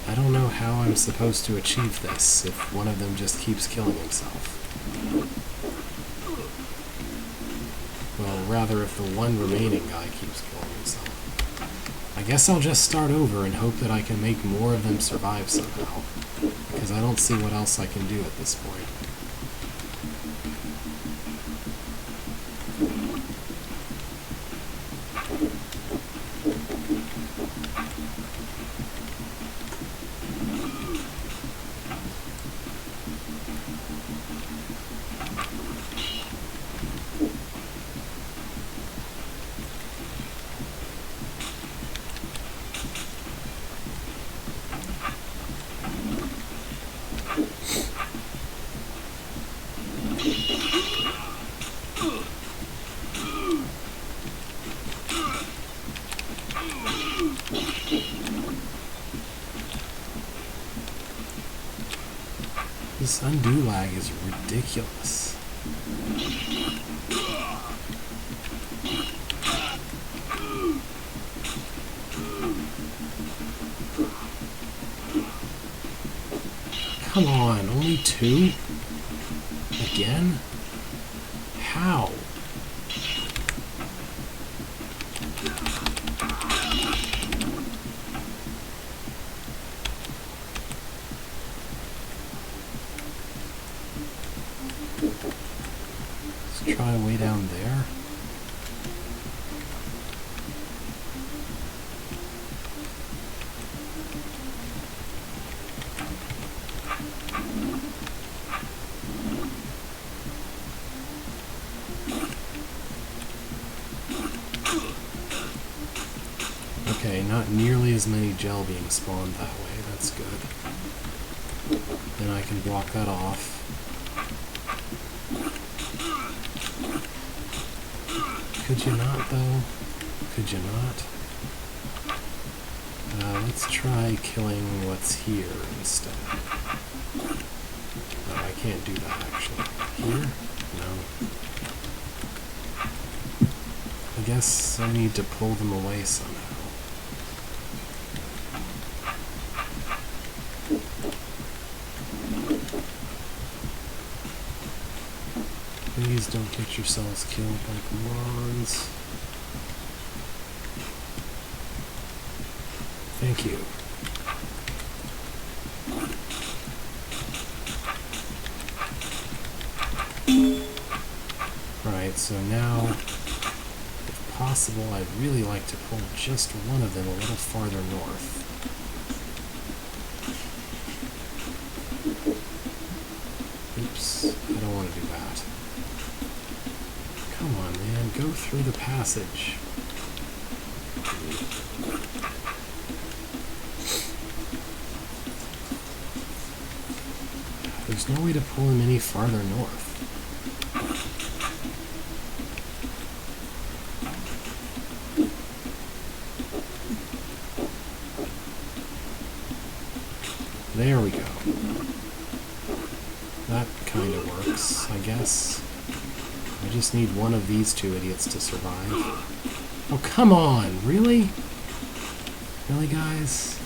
I don't know how I'm supposed to achieve this if one of them just keeps killing himself. Well, rather if the one remaining guy keeps killing himself. I guess I'll just start over and hope that I can make more of them survive somehow, because I don't see what else I can do at this point. This undo lag is ridiculous. Come on, only 2? Again? How? Let's try way down there. Okay, not nearly as many gel being spawned that way. That's good. Then I can block that off. Could you not, though? Could you not? Let's try killing what's here instead. No, I can't do that, actually. Here? No. I guess I need to pull them away somehow. Please don't get yourselves killed like morons. Thank you. Alright, so now, if possible, I'd really like to pull just one of them a little farther north. Oops, I go through the passage? There's no way to pull him any farther north. There we go. That kind of works, I guess. I just need one of these two idiots to survive. Oh, come on! Really? Really, guys?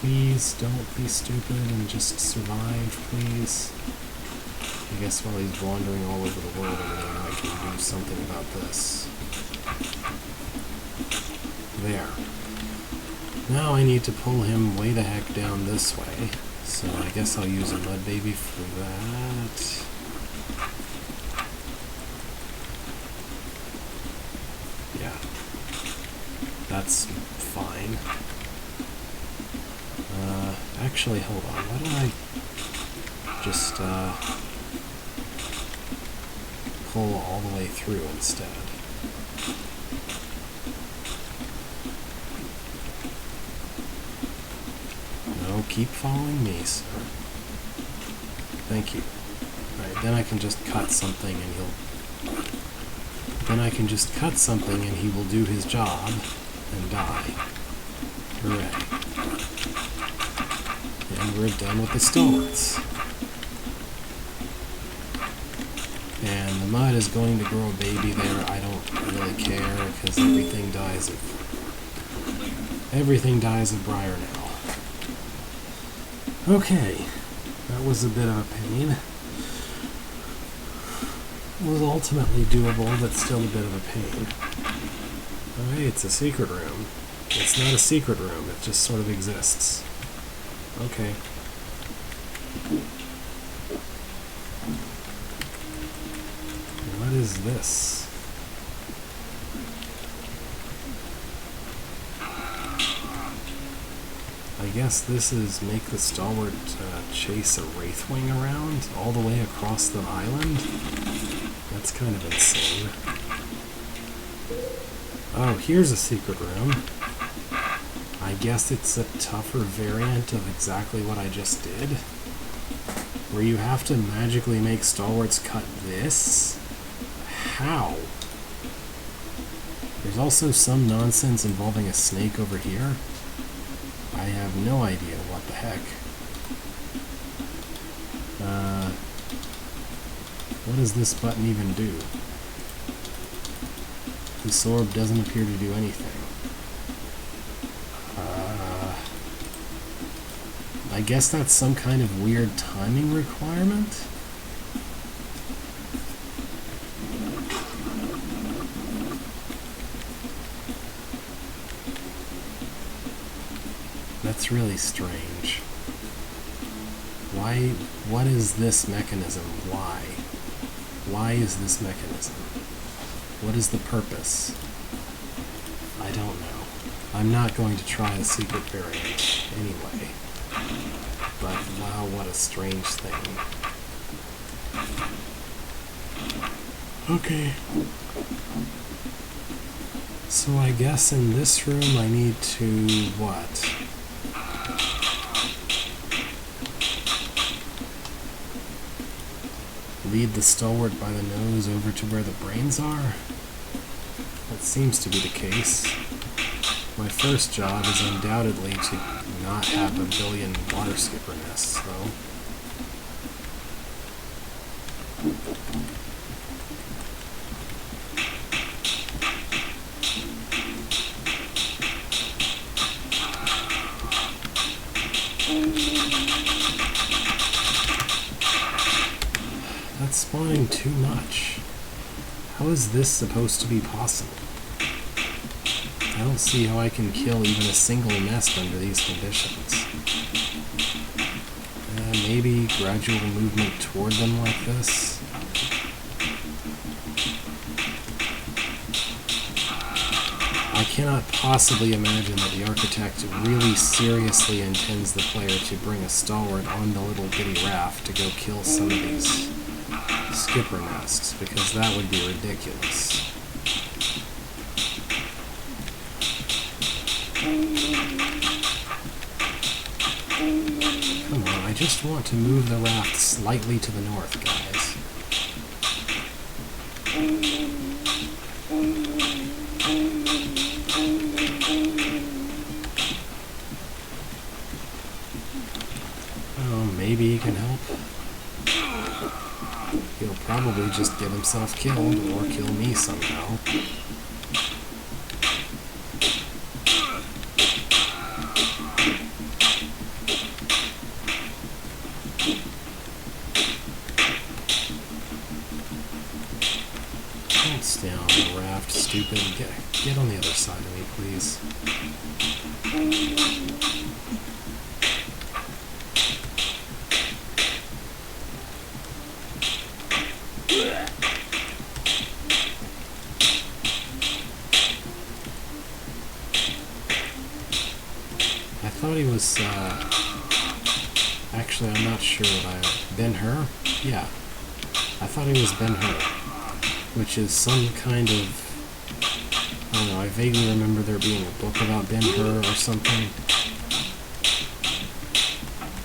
Please don't be stupid and just survive, please. I guess while he's wandering all over the world over there, I can do something about this. There. Now I need to pull him way the heck down this way. So I guess I'll use a Mud Baby for that. Yeah. That's fine. Actually, hold on. Why don't I just pull all the way through instead? No, keep following me, sir. Thank you. Alright, then I can just cut something and he'll... Then I can just cut something and he will do his job and die. Hooray. And we're done with the stalwarts. And the mud is going to grow a baby there. I don't really care because everything dies of briar now. Okay, that was a bit of a pain. It was ultimately doable, but still a bit of a pain. Oh hey, it's a secret room. It's not a secret room, it just sort of exists. Okay. What is this? I guess this is make the stalwart chase a Wraithwing around all the way across the island? That's kind of insane. Oh, here's a secret room. I guess it's a tougher variant of exactly what I just did. Where you have to magically make stalwarts cut this? How? There's also some nonsense involving a snake over here. I have no idea what the heck. What does this button even do? This orb doesn't appear to do anything. I guess that's some kind of weird timing requirement? That's really strange. Why? What is this mechanism? Why? Why is this mechanism? What is the purpose? I don't know. I'm not going to try the secret variant anyway. But wow, what a strange thing. Okay. So I guess in this room I need to what? Lead the stalwart by the nose over to where the brains are? That seems to be the case. My first job is undoubtedly to not have a billion water skipper nests, though. That's spawning too much. How is this supposed to be possible? I don't see how I can kill even a single nest under these conditions. Maybe gradual movement toward them like this. I cannot possibly imagine that the architect really seriously intends the player to bring a stalwart on the little bitty raft to go kill some of these skipper nests, because that would be ridiculous. Come on, I just want to move the raft slightly to the north, guys. Oh, maybe he can help. He'll probably just get himself killed or kill me somehow. Don't stay on the raft, stupid. Get on the other side of me, please. I thought he was, actually, I'm not sure what Ben-Hur? Yeah. I thought he was Ben-Hur, which is some kind of, I don't know, I vaguely remember there being a book about Ben-Hur or something.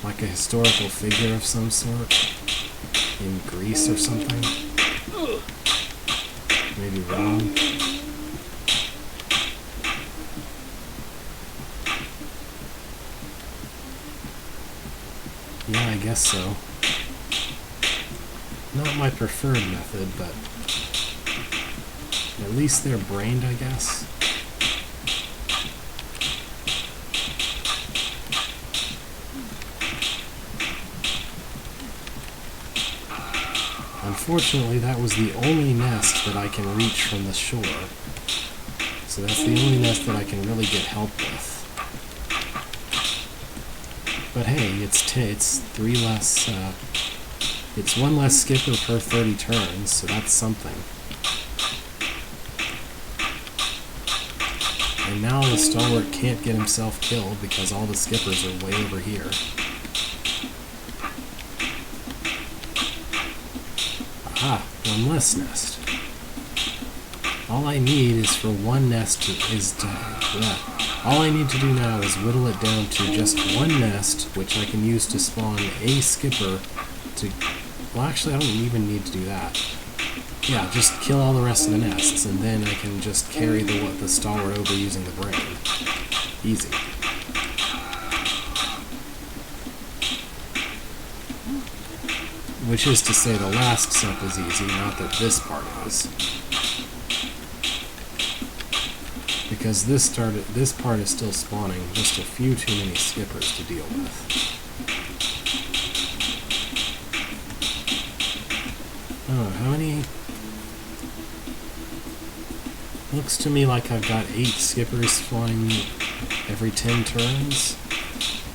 Like a historical figure of some sort in Greece or something. Maybe Rome. Yeah, I guess so. Not my preferred method, but at least they're brained, I guess. Unfortunately, that was the only nest that I can reach from the shore. So that's the only nest that I can really get help with. But hey, it's three less, it's one less skipper per 30 turns, so that's something. And now the stalwart can't get himself killed because all the skippers are way over here. Aha, one less nest. All I need is for one nest all I need to do now is whittle it down to just one nest, which I can use to spawn a skipper to... Well, actually, I don't even need to do that. Yeah, just kill all the rest of the nests, and then I can just carry the stalwart over using the brain. Easy. Which is to say the last step is easy, not that this part is. Because this part is still spawning just a few too many skippers to deal with. Oh, how many? Looks to me like I've got 8 skippers spawning every 10 turns.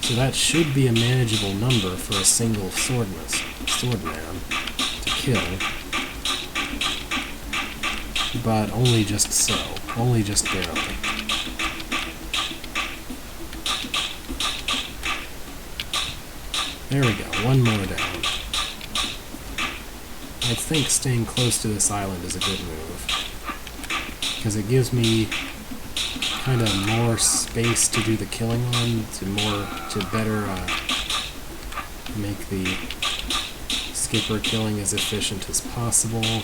So that should be a manageable number for a single swordman to kill. But only just so. Only just barely. There we go, one more down. I think staying close to this island is a good move. Because it gives me kind of more space to do the killing on, to better make the skipper killing as efficient as possible.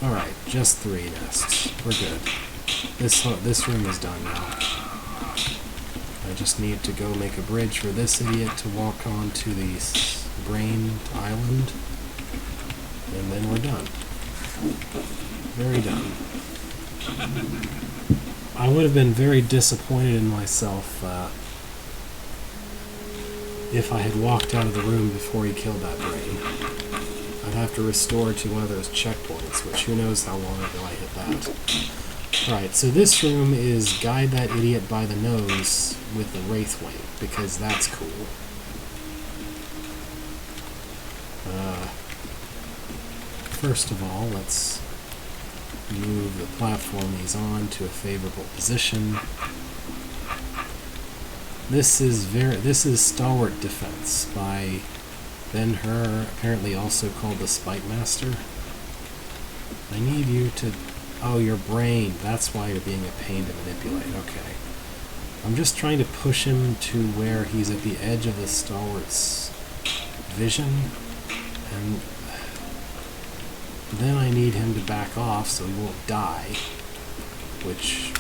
Alright, just 3 nests. We're good. This room is done now. I just need to go make a bridge for this idiot to walk on to the brain island, and then we're done. Very done. I would have been very disappointed in myself if I had walked out of the room before he killed that brain. I'd have to restore to one of those checkpoints, which who knows how long ago I hit that. Alright, so this room is guide that idiot by the nose with the Wraithwing, because that's cool. First of all, let's move the platform he's on to a favorable position. This is Stalwart Defense by Ben-Hur, apparently also called the Spite Master. I need you to... Oh, your brain. That's why you're being a pain to manipulate. Okay. I'm just trying to push him to where he's at the edge of the Stalwart's vision, and then I need him to back off so he won't die, which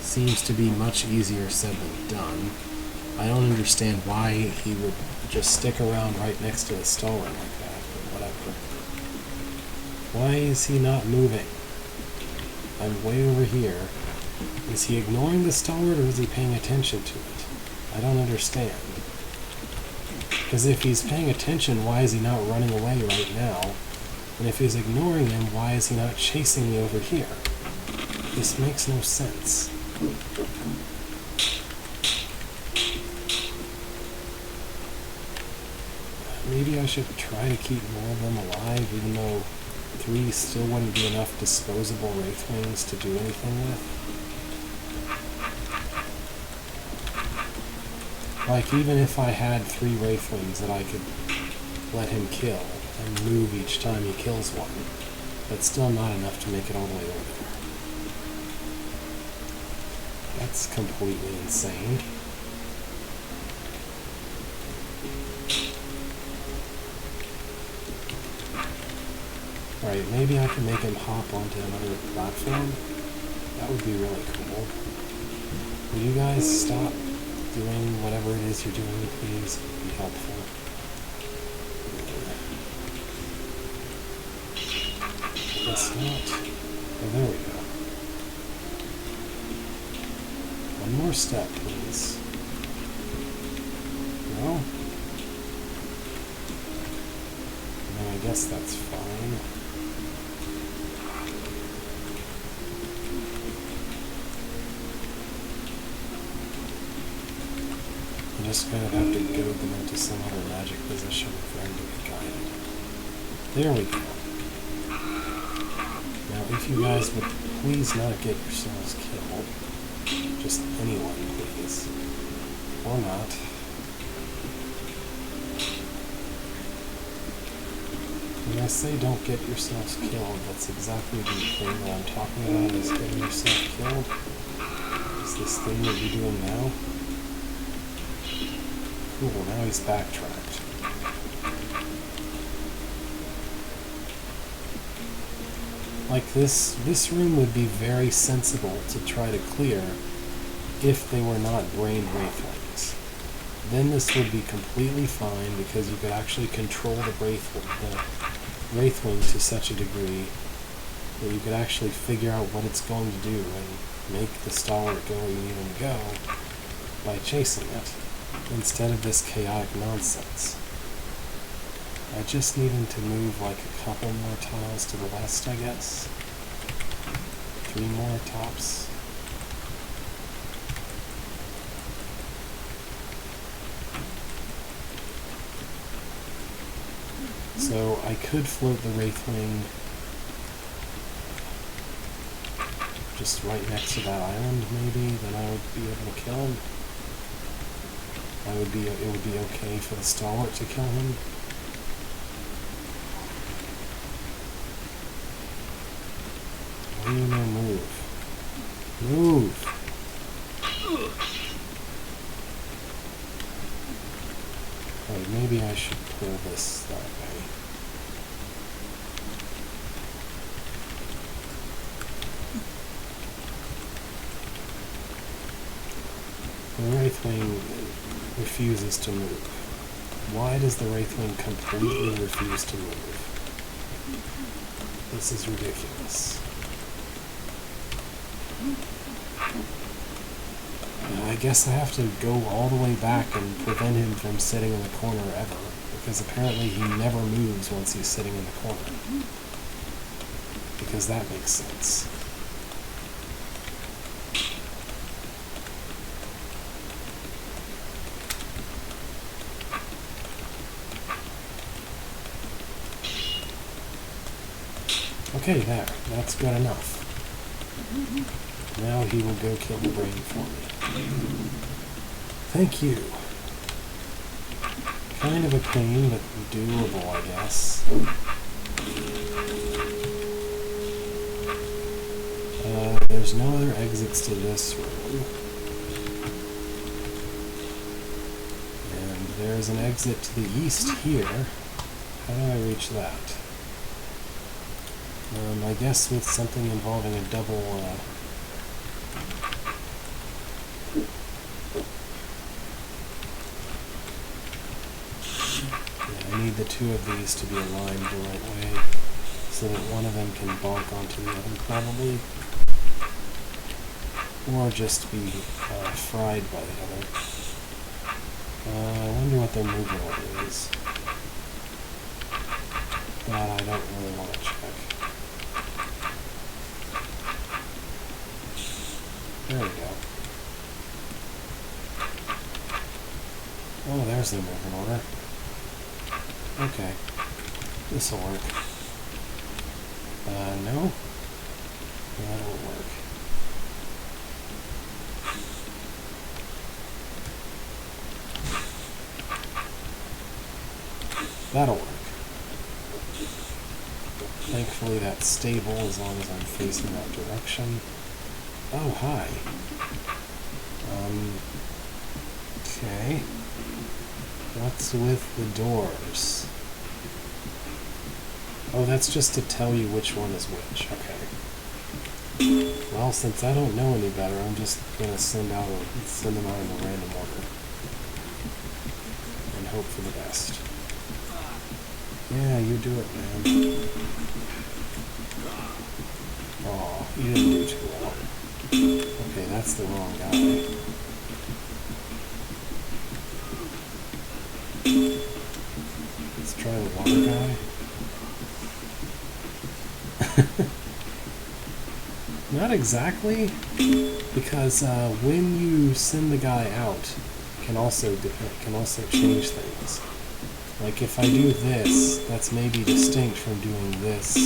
seems to be much easier said than done. I don't understand why he would just stick around right next to the Stalwart like that, but whatever. Why is he not moving? I'm way over here. Is he ignoring the Stalwart or is he paying attention to it? I don't understand. Because if he's paying attention, why is he not running away right now? And if he's ignoring him, why is he not chasing me over here? This makes no sense. Maybe I should try to keep more of them alive, even though 3 still wouldn't be enough disposable Wraithwings to do anything with. Like, even if I had 3 Wraithwings that I could let him kill and move each time he kills one, that's still not enough to make it all the way over there. That's completely insane. Alright, maybe I can make him hop onto another platform. That would be really cool. Will you guys stop doing whatever it is you're doing, please? It would be helpful. Guess not. Oh, there we go. One more step, please. No? And I guess that's fine. I'm just going to have to goad them into some other magic position for them to be guided. There we go. Now, if you guys would please not get yourselves killed. Just anyone, please. Or not. When I say don't get yourselves killed, that's exactly the thing that I'm talking about, is getting yourself killed. Is this thing that you're doing now? Cool, now he's backtracked. Like this room would be very sensible to try to clear if they were not brained Wraithwings. Then this would be completely fine because you could actually control the Wraithwing to such a degree that you could actually figure out what it's going to do and make the Stalwart go where you need him to go by chasing it, instead of this chaotic nonsense. I just need him to move like a couple more tiles to the west, I guess. 3 more tops. So I could float the Wraithwing just right next to that island, maybe, then I would be able to kill him. It would be okay for the Stalwart to kill him. Why do you now move? Move! Wait, maybe I should pull this that way. The Wraithwing refuses to move. Why does the Wraithwing completely refuse to move? This is ridiculous. I guess I have to go all the way back and prevent him from sitting in the corner ever, because apparently he never moves once he's sitting in the corner. Because that makes sense. Okay, there. That's good enough. Now he will go kill the brain for me. Thank you. Kind of a pain, but doable, I guess. There's no other exits to this room. And there's an exit to the east here. How do I reach that? I guess with something involving a double, yeah, I need the two of these to be aligned the right way, so that one of them can bonk onto the other, probably. Or just be fried by the other. I wonder what their movement order is. That I don't really want to check. There we go. Oh, there's their movement order. Okay. This'll work. No? That won't work. That'll work. Thankfully that's stable as long as I'm facing that direction. Oh, hi. Okay. What's with the doors? Oh, that's just to tell you which one is which. Okay. Well, since I don't know any better, I'm just gonna send them out in a random order. And hope for the best. Yeah, you do it, man. Aw, you didn't do too well. Okay, that's the wrong guy. Let's try the water guy. Not exactly, because when you send the guy out, can also change things. Like if I do this, that's maybe distinct from doing this.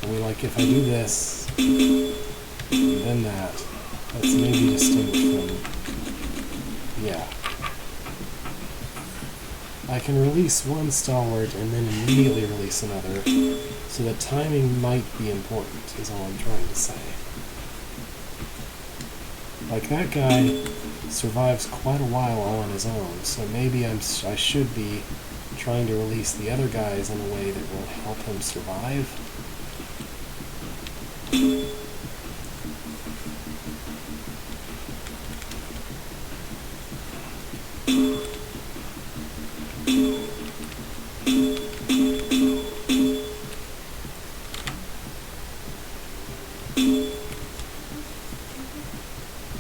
I mean, like if I do this, and then that's maybe distinct from, yeah. I can release one stalwart and then immediately release another, so the timing might be important, is all I'm trying to say. Like that guy survives quite a while all on his own, so maybe I should be trying to release the other guys in a way that will help him survive.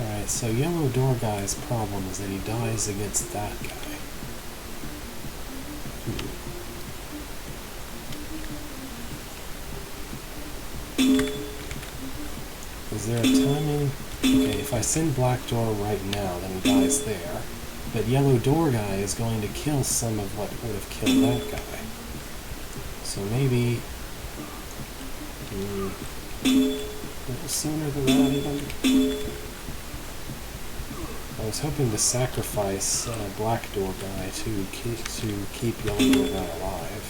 Alright, so Yellow Door Guy's problem is that he dies against that guy. Is there a timing? Okay, if I send Black Door right now, then he dies there. But Yellow Door Guy is going to kill some of what would have killed that guy. So maybe... a little sooner than that, even. I was hoping to sacrifice Black Door Guy to keep Yellow Door Guy alive.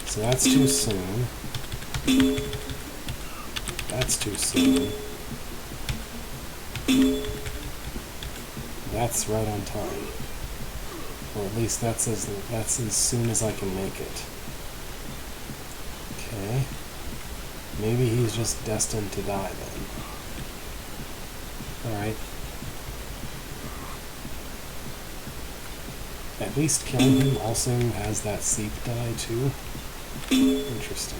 So that's too soon. That's too soon. That's right on time. Or at least that's as soon as I can make it. Okay. Maybe he's just destined to die then. Alright. At least killing him also has that seep die too. Interesting.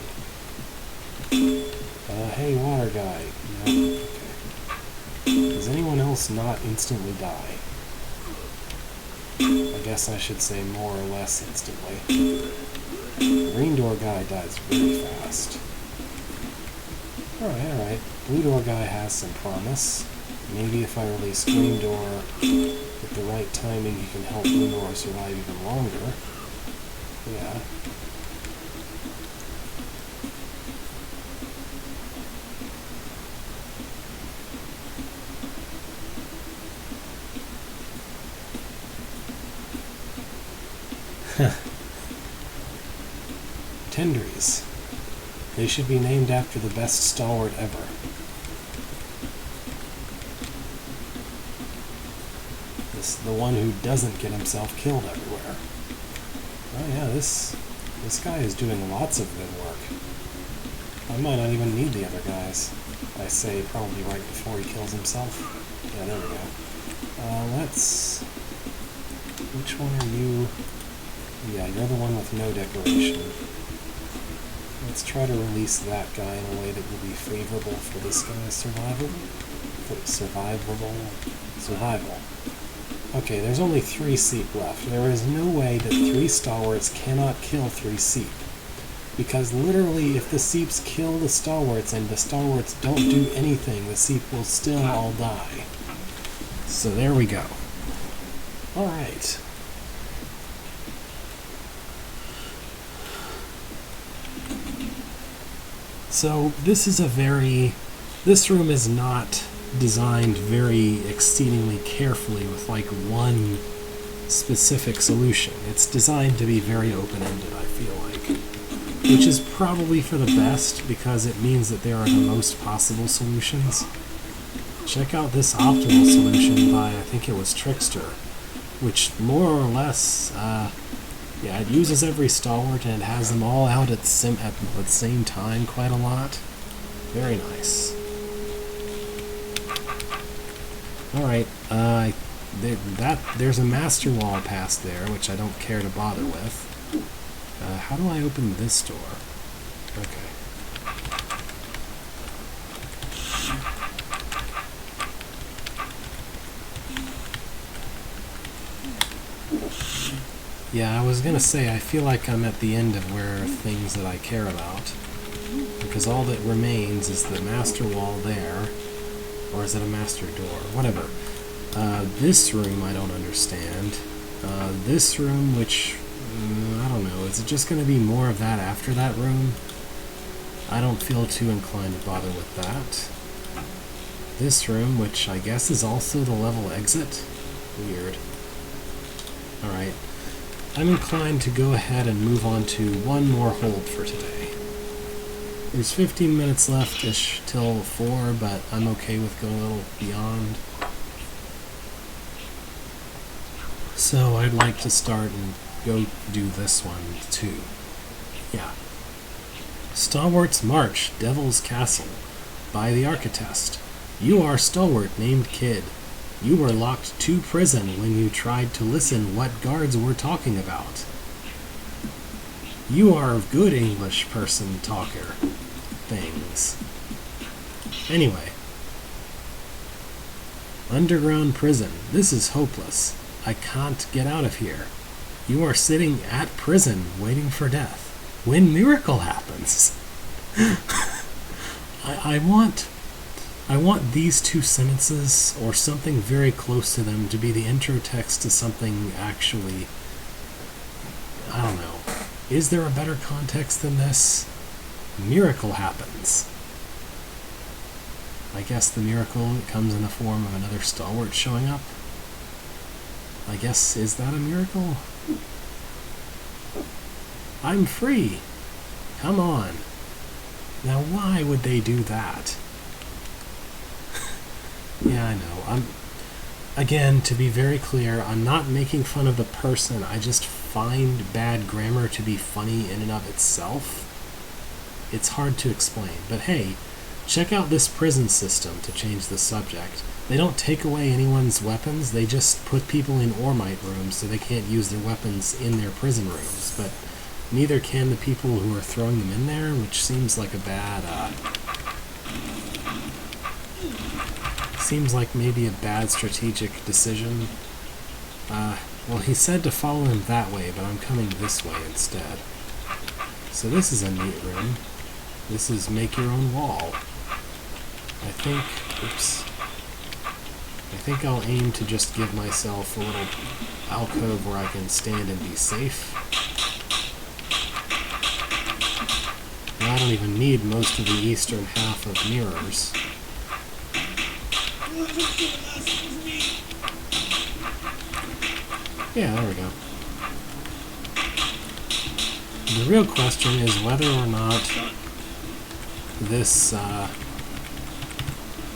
Hey, water guy. No? Okay. Does anyone else not instantly die? I guess I should say more or less instantly. The green door guy dies really fast. Alright. Blue door guy has some promise. Maybe if I release green door with the right timing, he can help blue door survive even longer. Yeah. Tendries. They should be named after the best stalwart ever. The one who doesn't get himself killed everywhere. Oh yeah, this guy is doing lots of good work. I might not even need the other guys. I say probably right before he kills himself. Yeah, there we go. Which one are you? Yeah, you're the one with no decoration. Let's try to release that guy in a way that will be favorable for this guy's survival. Survival. Okay, there's only 3 Seep left. There is no way that 3 Stalwarts cannot kill 3 Seep. Because literally, if the Seeps kill the Stalwarts and the Stalwarts don't do anything, the Seep will still all die. So there we go. Alright. So this room is not designed very exceedingly carefully with like one specific solution. It's designed to be very open-ended, I feel like. Which is probably for the best, because it means that there are the most possible solutions. Check out this optimal solution by, I think it was Trickster, which more or less, it uses every Stalwart and it has them all out at the same time quite a lot. Very nice. Alright, there's a master wall past there, which I don't care to bother with. How do I open this door? Okay. Yeah, I was gonna say, I feel like I'm at the end of where things that I care about. Because all that remains is the master wall there. Or is it a master door? Whatever. This room I don't understand. This room, which... I don't know. Is it just going to be more of that after that room? I don't feel too inclined to bother with that. This room, which I guess is also the level exit? Weird. Alright. I'm inclined to go ahead and move on to one more hold for today. There's 15 minutes left-ish till 4, but I'm okay with going a little beyond. So I'd like to start and go do this one too. Yeah. Stalwarts March, Devil's Castle. By the Architect. You are Stalwart named Kid. You were locked to prison when you tried to listen what guards were talking about. You are a good English person talker. Things. Anyway. Underground prison. This is hopeless. I can't get out of here. You are sitting at prison waiting for death. When miracle happens. I want these 2 sentences, or something very close to them, to be the intro text to something actually... I don't know. Is there a better context than this? Miracle happens. I guess the miracle comes in the form of another Stalwart showing up. I guess, is that a miracle? I'm free! Come on. Now why would they do that? Yeah, I know. Again, to be very clear, I'm not making fun of the person. I just find bad grammar to be funny in and of itself. It's hard to explain. But hey, check out this prison system to change the subject. They don't take away anyone's weapons, they just put people in Ormite rooms so they can't use their weapons in their prison rooms. But neither can the people who are throwing them in there, which seems like a bad, seems like maybe a bad strategic decision. Well, he said to follow him that way, but I'm coming this way instead. So this is a neat room. This is make your own wall. I think I'll aim to just give myself a little alcove where I can stand and be safe. And I don't even need most of the eastern half of mirrors. Yeah, there we go. The real question is whether or not this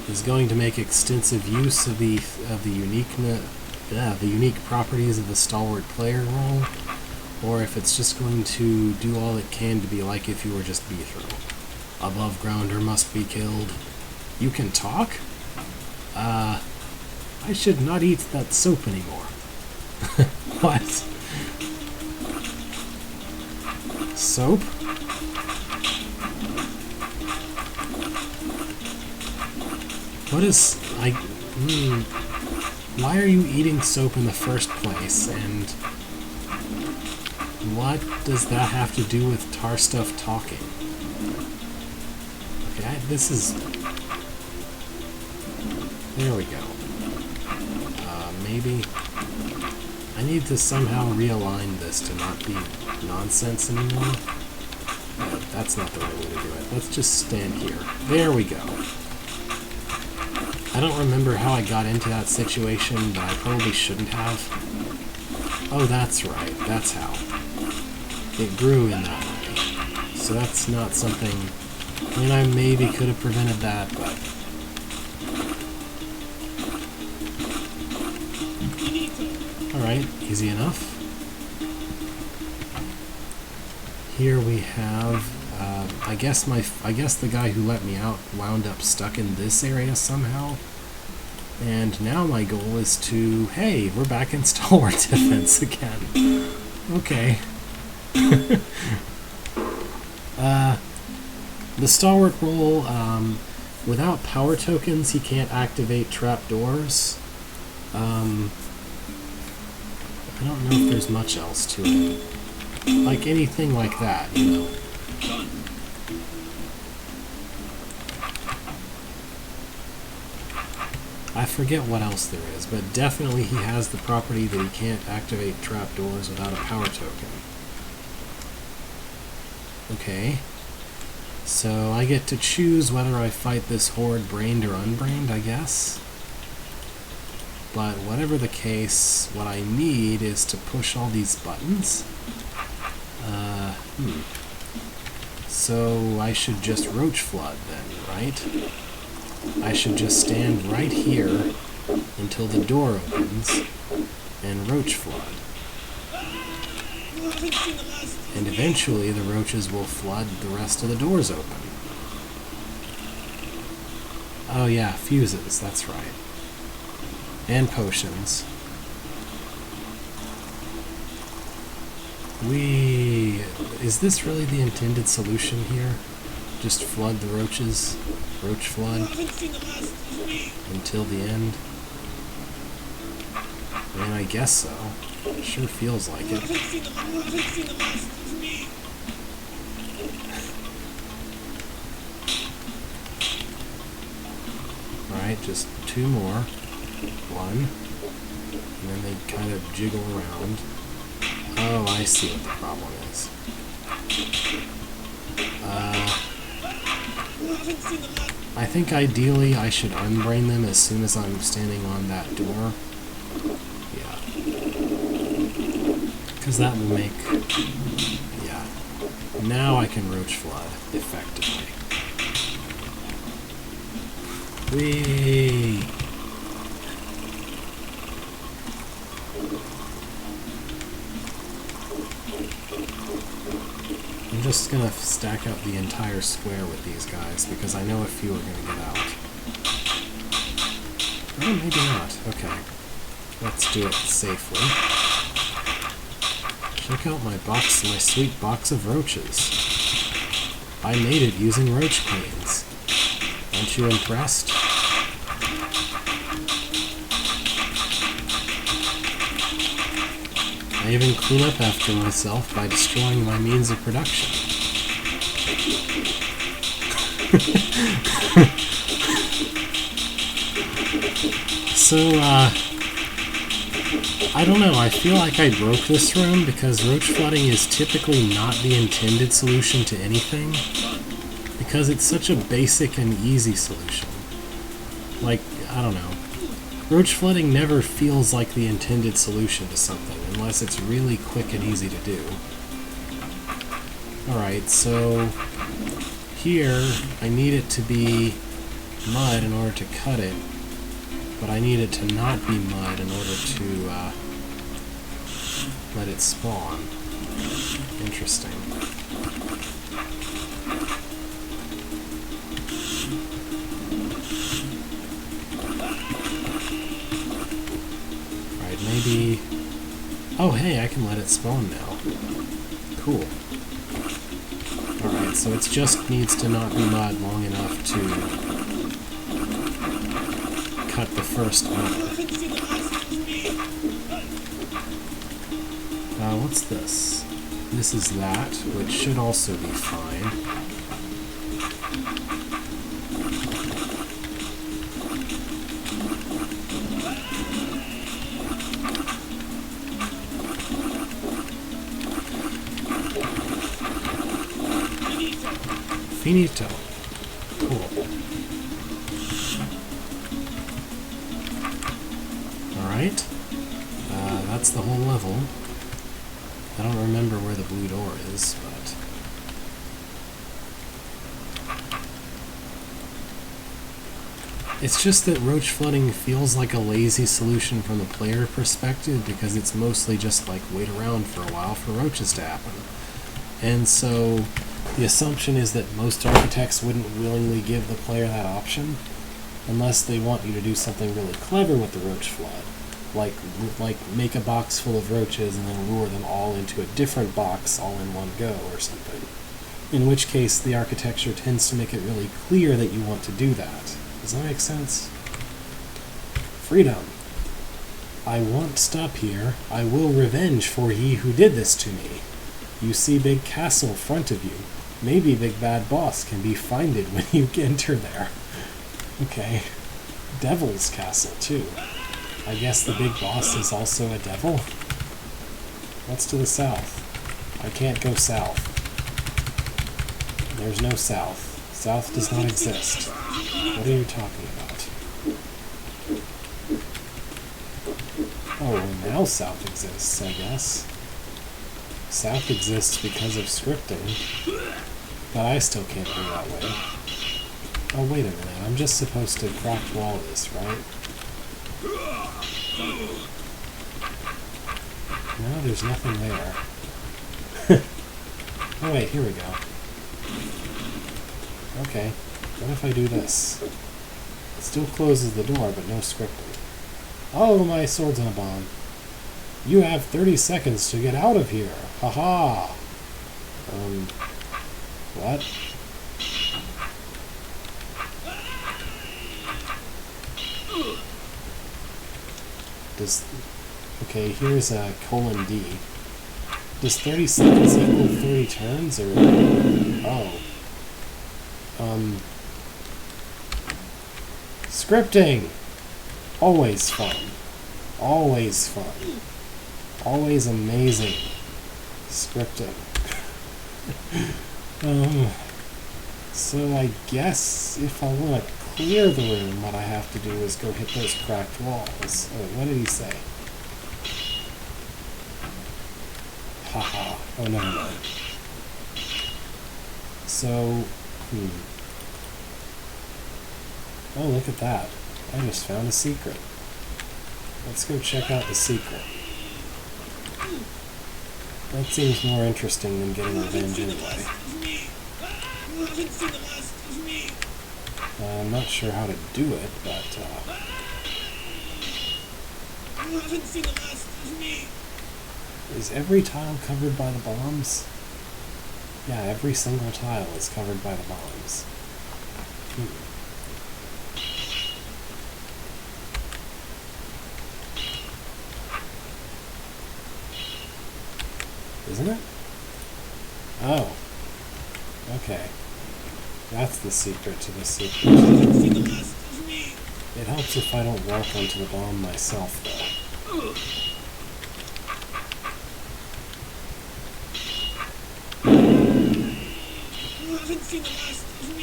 is going to make extensive use of the unique properties of the stalwart player role, or if it's just going to do all it can to be like if you were just Beethro. Above grounder must be killed. You can talk? I should not eat that soap anymore. What? Soap? What is... why are you eating soap in the first place, and what does that have to do with tar stuff talking? Okay, this is... There we go. Maybe... I need to somehow realign this to not be nonsense anymore. Yeah, that's not the right way to do it. Let's just stand here. There we go. I don't remember how I got into that situation, but I probably shouldn't have. Oh, that's right. That's how. It grew in that way. So that's not something... I mean, I maybe could have prevented that, but... Alright, easy enough. Here we have... I guess the guy who let me out wound up stuck in this area somehow. And now my goal is to... Hey, we're back in Stalwart Defense again. Okay. The Stalwart role, without power tokens, he can't activate trapdoors. I don't know if there's much else to it. Like anything like that, you know. I forget what else there is, but definitely he has the property that he can't activate trapdoors without a power token. Okay. So I get to choose whether I fight this horde brained or unbrained, I guess. But whatever the case, what I need is to push all these buttons. So I should just Roach Flood then, right? I should just stand right here until the door opens and Roach Flood. And eventually the roaches will flood the rest of the doors open. Oh yeah, fuses, that's right. And potions. Is this really the intended solution here? Just flood the roaches? Roach flood? Until the end? I mean, I guess so. It sure feels like it. Alright, just two more. One. And then they kind of jiggle around. Oh, I see what the problem is. I think ideally I should unbrain them as soon as I'm standing on that door. Yeah. Because that will make... Yeah. Now I can Roach Flood effectively. Whee! I'm just gonna stack up the entire square with these guys because I know a few are gonna get out. Oh, maybe not. Okay. Let's do it safely. Check out my box, my sweet box of roaches. I made it using roach cleans. Aren't you impressed? I even clean up after myself by destroying my means of production. So, I don't know, I feel like I broke this room because roach flooding is typically not the intended solution to anything, because it's such a basic and easy solution. Like, I don't know. Roach flooding never feels like the intended solution to something, unless it's really quick and easy to do. Alright, so here I need it to be mud in order to cut it, but I need it to not be mud in order to let it spawn. Interesting. Alright, maybe... Oh, hey, I can let it spawn now. Cool. Alright, so it just needs to not be mud long enough to cut the first mud. What's this? This is that, which should also be fine. Finito. Cool. Alright. That's the whole level. I don't remember where the blue door is, but... It's just that roach flooding feels like a lazy solution from the player perspective, because it's mostly just like wait around for a while for roaches to happen. And so the assumption is that most architects wouldn't willingly give the player that option, unless they want you to do something really clever with the roach flood. Like make a box full of roaches and then lure them all into a different box all in one go or something. In which case the architecture tends to make it really clear that you want to do that. Does that make sense? Freedom. I won't stop here. I will revenge for he who did this to me. You see big castle front of you. Maybe big bad boss can be finded when you enter there. Okay. Devil's castle too. I guess the big boss is also a devil? What's to the south? I can't go south. There's no south. South does not exist. What are you talking about? Oh, well, now south exists, I guess. South exists because of scripting, but I still can't go that way. Oh, wait a minute. I'm just supposed to craft wall this, right? No, there's nothing there. Oh wait, here we go. Okay, what if I do this? It still closes the door, but no scripting. Oh, my sword's on a bomb. You have 30 seconds to get out of here. Haha. What? Okay, here's a :D. Does 30 seconds equal 30 turns, or... Oh. Scripting! Always fun. Always fun. Always amazing. Scripting. So I guess if I want to clear the room, what I have to do is go hit those cracked walls. Oh, what did he say? Haha. Oh, never mind. So, Oh, look at that. I just found a secret. Let's go check out the secret. That seems more interesting than getting revenge anyway. I'm not sure how to do it, but, is every tile covered by the bombs? Yeah, every single tile is covered by the bombs. Isn't it? Oh. Okay. That's the secret to the secret. It helps if I don't walk onto the bomb myself, though.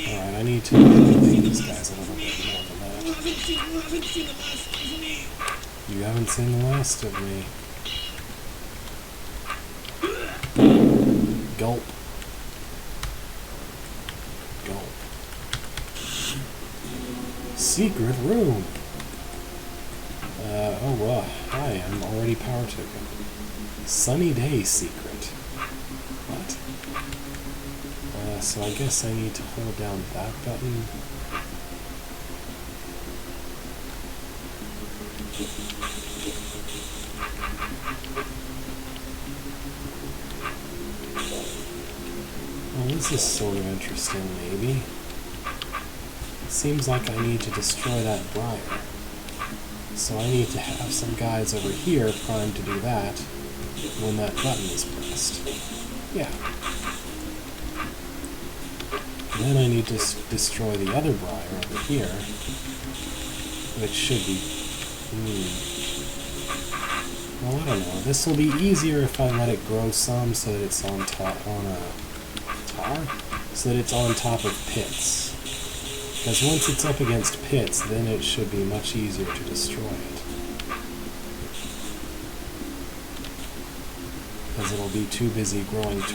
Alright, I need to manipulate these guys a little bit more than that. You haven't seen the last of me. Gulp. secret room. Hi, I'm already power token. Sunny day secret. What? So I guess I need to hold down that button. Well, this is sort of interesting, maybe. It seems like I need to destroy that briar. So I need to have some guys over here primed to do that when that button is pressed. Yeah. Then I need to destroy the other briar over here, which should be... Well, I don't know. This will be easier if I let it grow some so that it's on top so that it's on top of pits. Because once it's up against pits, then it should be much easier to destroy it. Because it'll be too busy growing the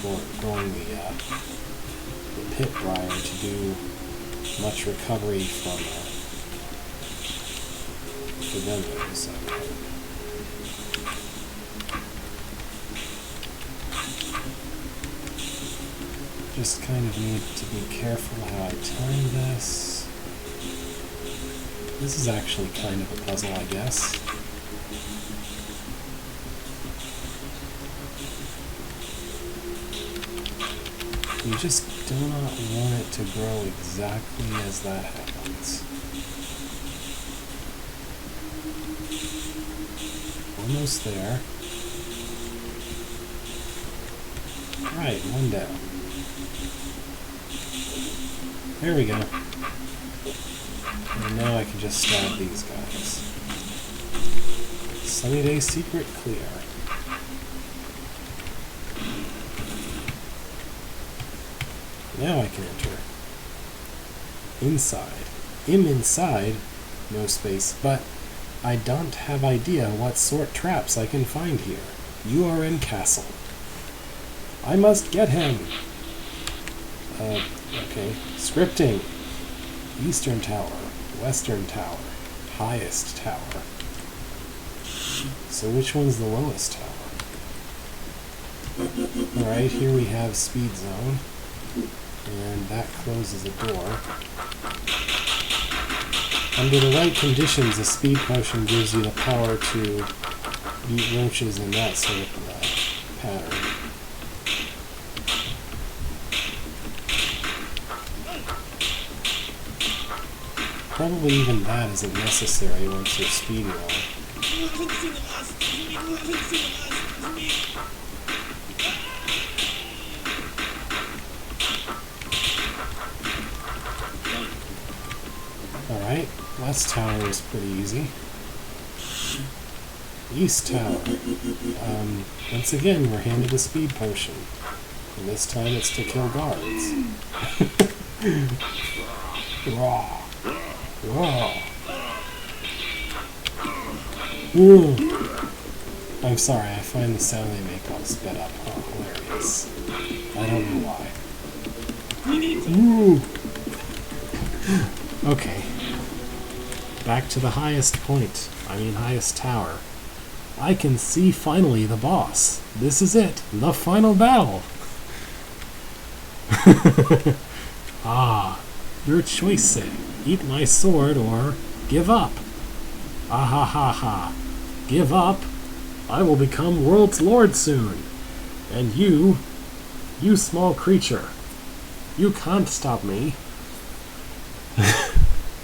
pit briar to do much recovery from vendors. Just kind of need to be careful how I time this. This is actually kind of a puzzle, I guess. You just do not want it to grow exactly as that happens. Almost there. Right, one down. There we go. And now I can just stab these guys. Sunny day secret clear. Now I can enter. Inside. Inside, no space, but I don't have idea what sort traps I can find here. URN Castle. I must get him! Okay. Scripting. Eastern Tower. Western Tower. Highest Tower. So which one's the lowest tower? Alright, here we have Speed Zone. And that closes the door. Under the right conditions, a speed potion gives you the power to beat roaches in that sort of pattern. Probably even that isn't necessary once you're speeding on. Alright, West Tower is pretty easy. East Tower. Once again, we're handed a speed potion. And this time it's to kill guards. Raw. Raw. Ooh. I'm sorry, I find the sound they make all sped up hilarious. I don't know why. Ooh. Okay. Back to the highest point. Highest tower. I can see finally the boss. This is it. The final battle. Ah. Your choice, say. Eat my sword or give up. Ah ha ha ha. Give up? I will become world's lord soon. And you small creature, you can't stop me.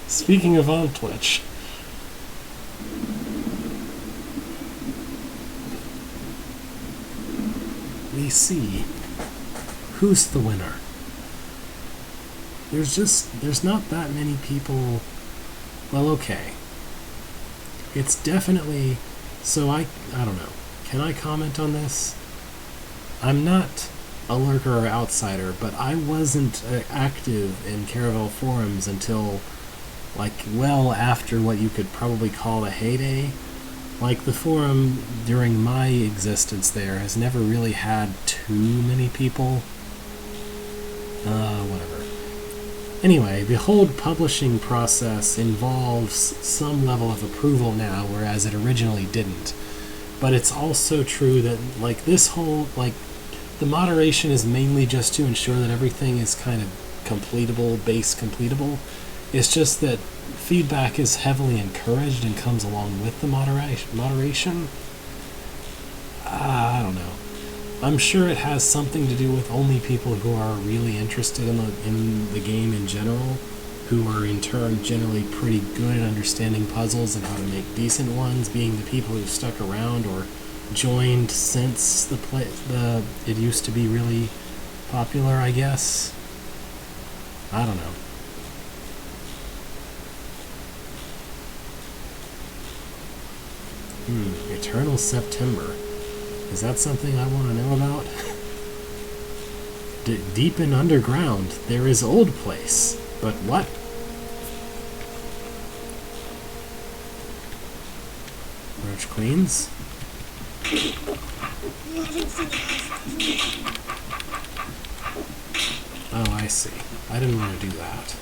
Speaking of on Twitch, we see who's the winner. There's not that many people. Well, okay. It's definitely, so I don't know. Can I comment on this? I'm not a lurker or outsider, but I wasn't active in Caravel forums until well after what you could probably call a heyday. The forum during my existence there has never really had too many people. Whatever. Anyway, the hold publishing process involves some level of approval now, whereas it originally didn't. But it's also true that, like, this whole, like, the moderation is mainly just to ensure that everything is kind of completable, base completable. It's just that feedback is heavily encouraged and comes along with the moderation. I don't know. I'm sure it has something to do with only people who are really interested in the game in general, who are in turn generally pretty good at understanding puzzles and how to make decent ones, being the people who stuck around or joined since it used to be really popular, I guess. I don't know. Eternal September. Is that something I want to know about? Deep in underground, there is old place. But what? Roach Queens? Oh, I see. I didn't want to do that.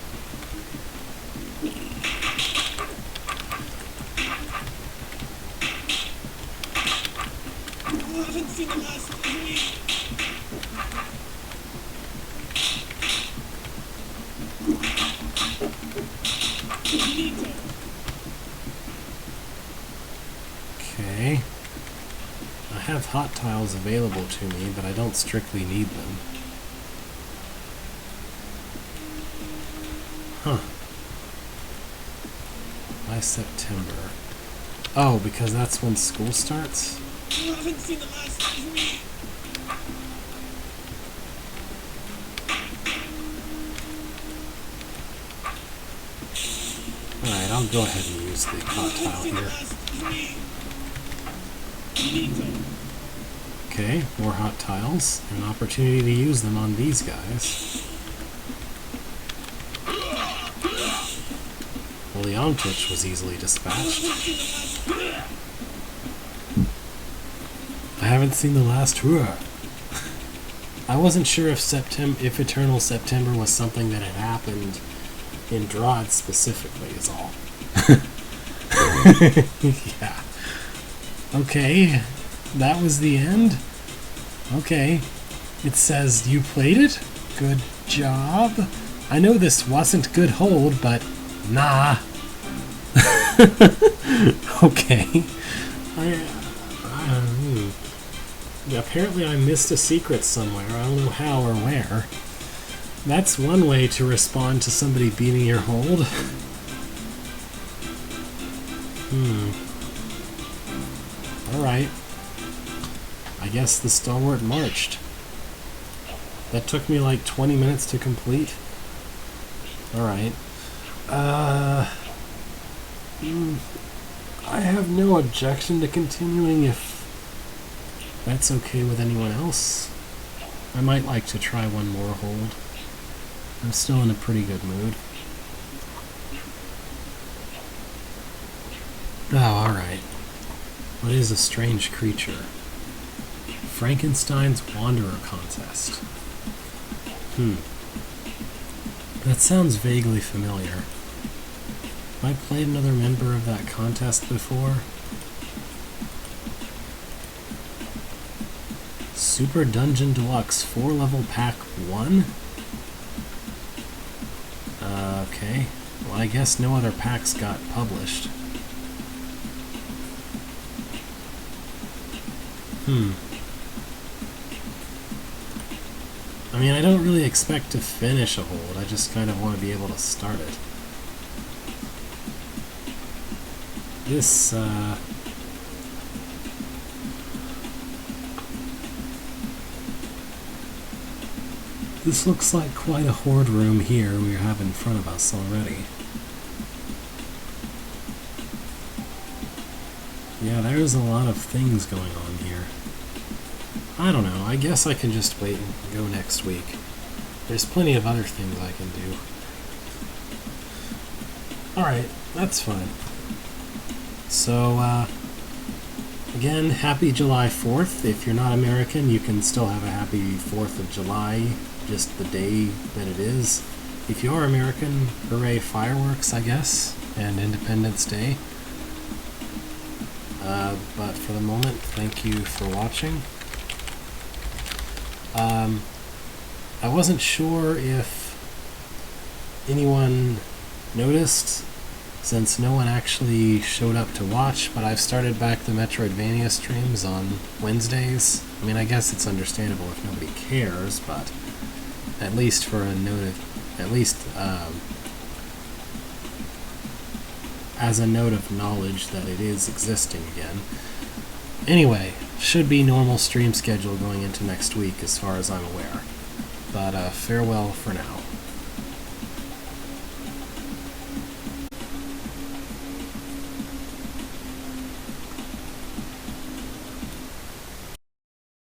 Okay. I have hot tiles available to me, but I don't strictly need them. Huh. By September. Oh, because that's when school starts? Alright, I'll go ahead and use the hot tile here. Okay, more hot tiles, and an opportunity to use them on these guys. Well, the Omtich was easily dispatched. I haven't seen the last tour. I wasn't sure if Eternal September was something that had happened in Drod specifically, is all. Yeah. Okay, that was the end? Okay. It says you played it? Good job. I know this wasn't good hold, but nah. Okay. Apparently I missed a secret somewhere. I don't know how or where. That's one way to respond to somebody beating your hold. Alright. I guess the stalwart marched. That took me like 20 minutes to complete. Alright. I have no objection to continuing if that's okay with anyone else. I might like to try one more hold. I'm still in a pretty good mood. Oh, alright. What is a strange creature? Frankenstein's Wanderer Contest. That sounds vaguely familiar. Have I played another member of that contest before? Super Dungeon Deluxe 4-level pack 1? Okay. Well, I guess no other packs got published. I mean, I don't really expect to finish a hold, I just kind of want to be able to start it. This, this looks like quite a horde room here we have in front of us already. Yeah, there's a lot of things going on here. I don't know, I guess I can just wait and go next week. There's plenty of other things I can do. Alright, that's fine. So, again, happy July 4th. If you're not American, you can still have a happy 4th of July, just the day that it is. if you're American, hooray fireworks, I guess, and Independence Day. But for the moment, thank you for watching. I wasn't sure if anyone noticed, since no one actually showed up to watch, but I've started back the Metroidvania streams on Wednesdays. I mean, I guess it's understandable if nobody cares, but at least for a note of, as a note of knowledge that it is existing again. Anyway, should be normal stream schedule going into next week as far as I'm aware. But farewell for now.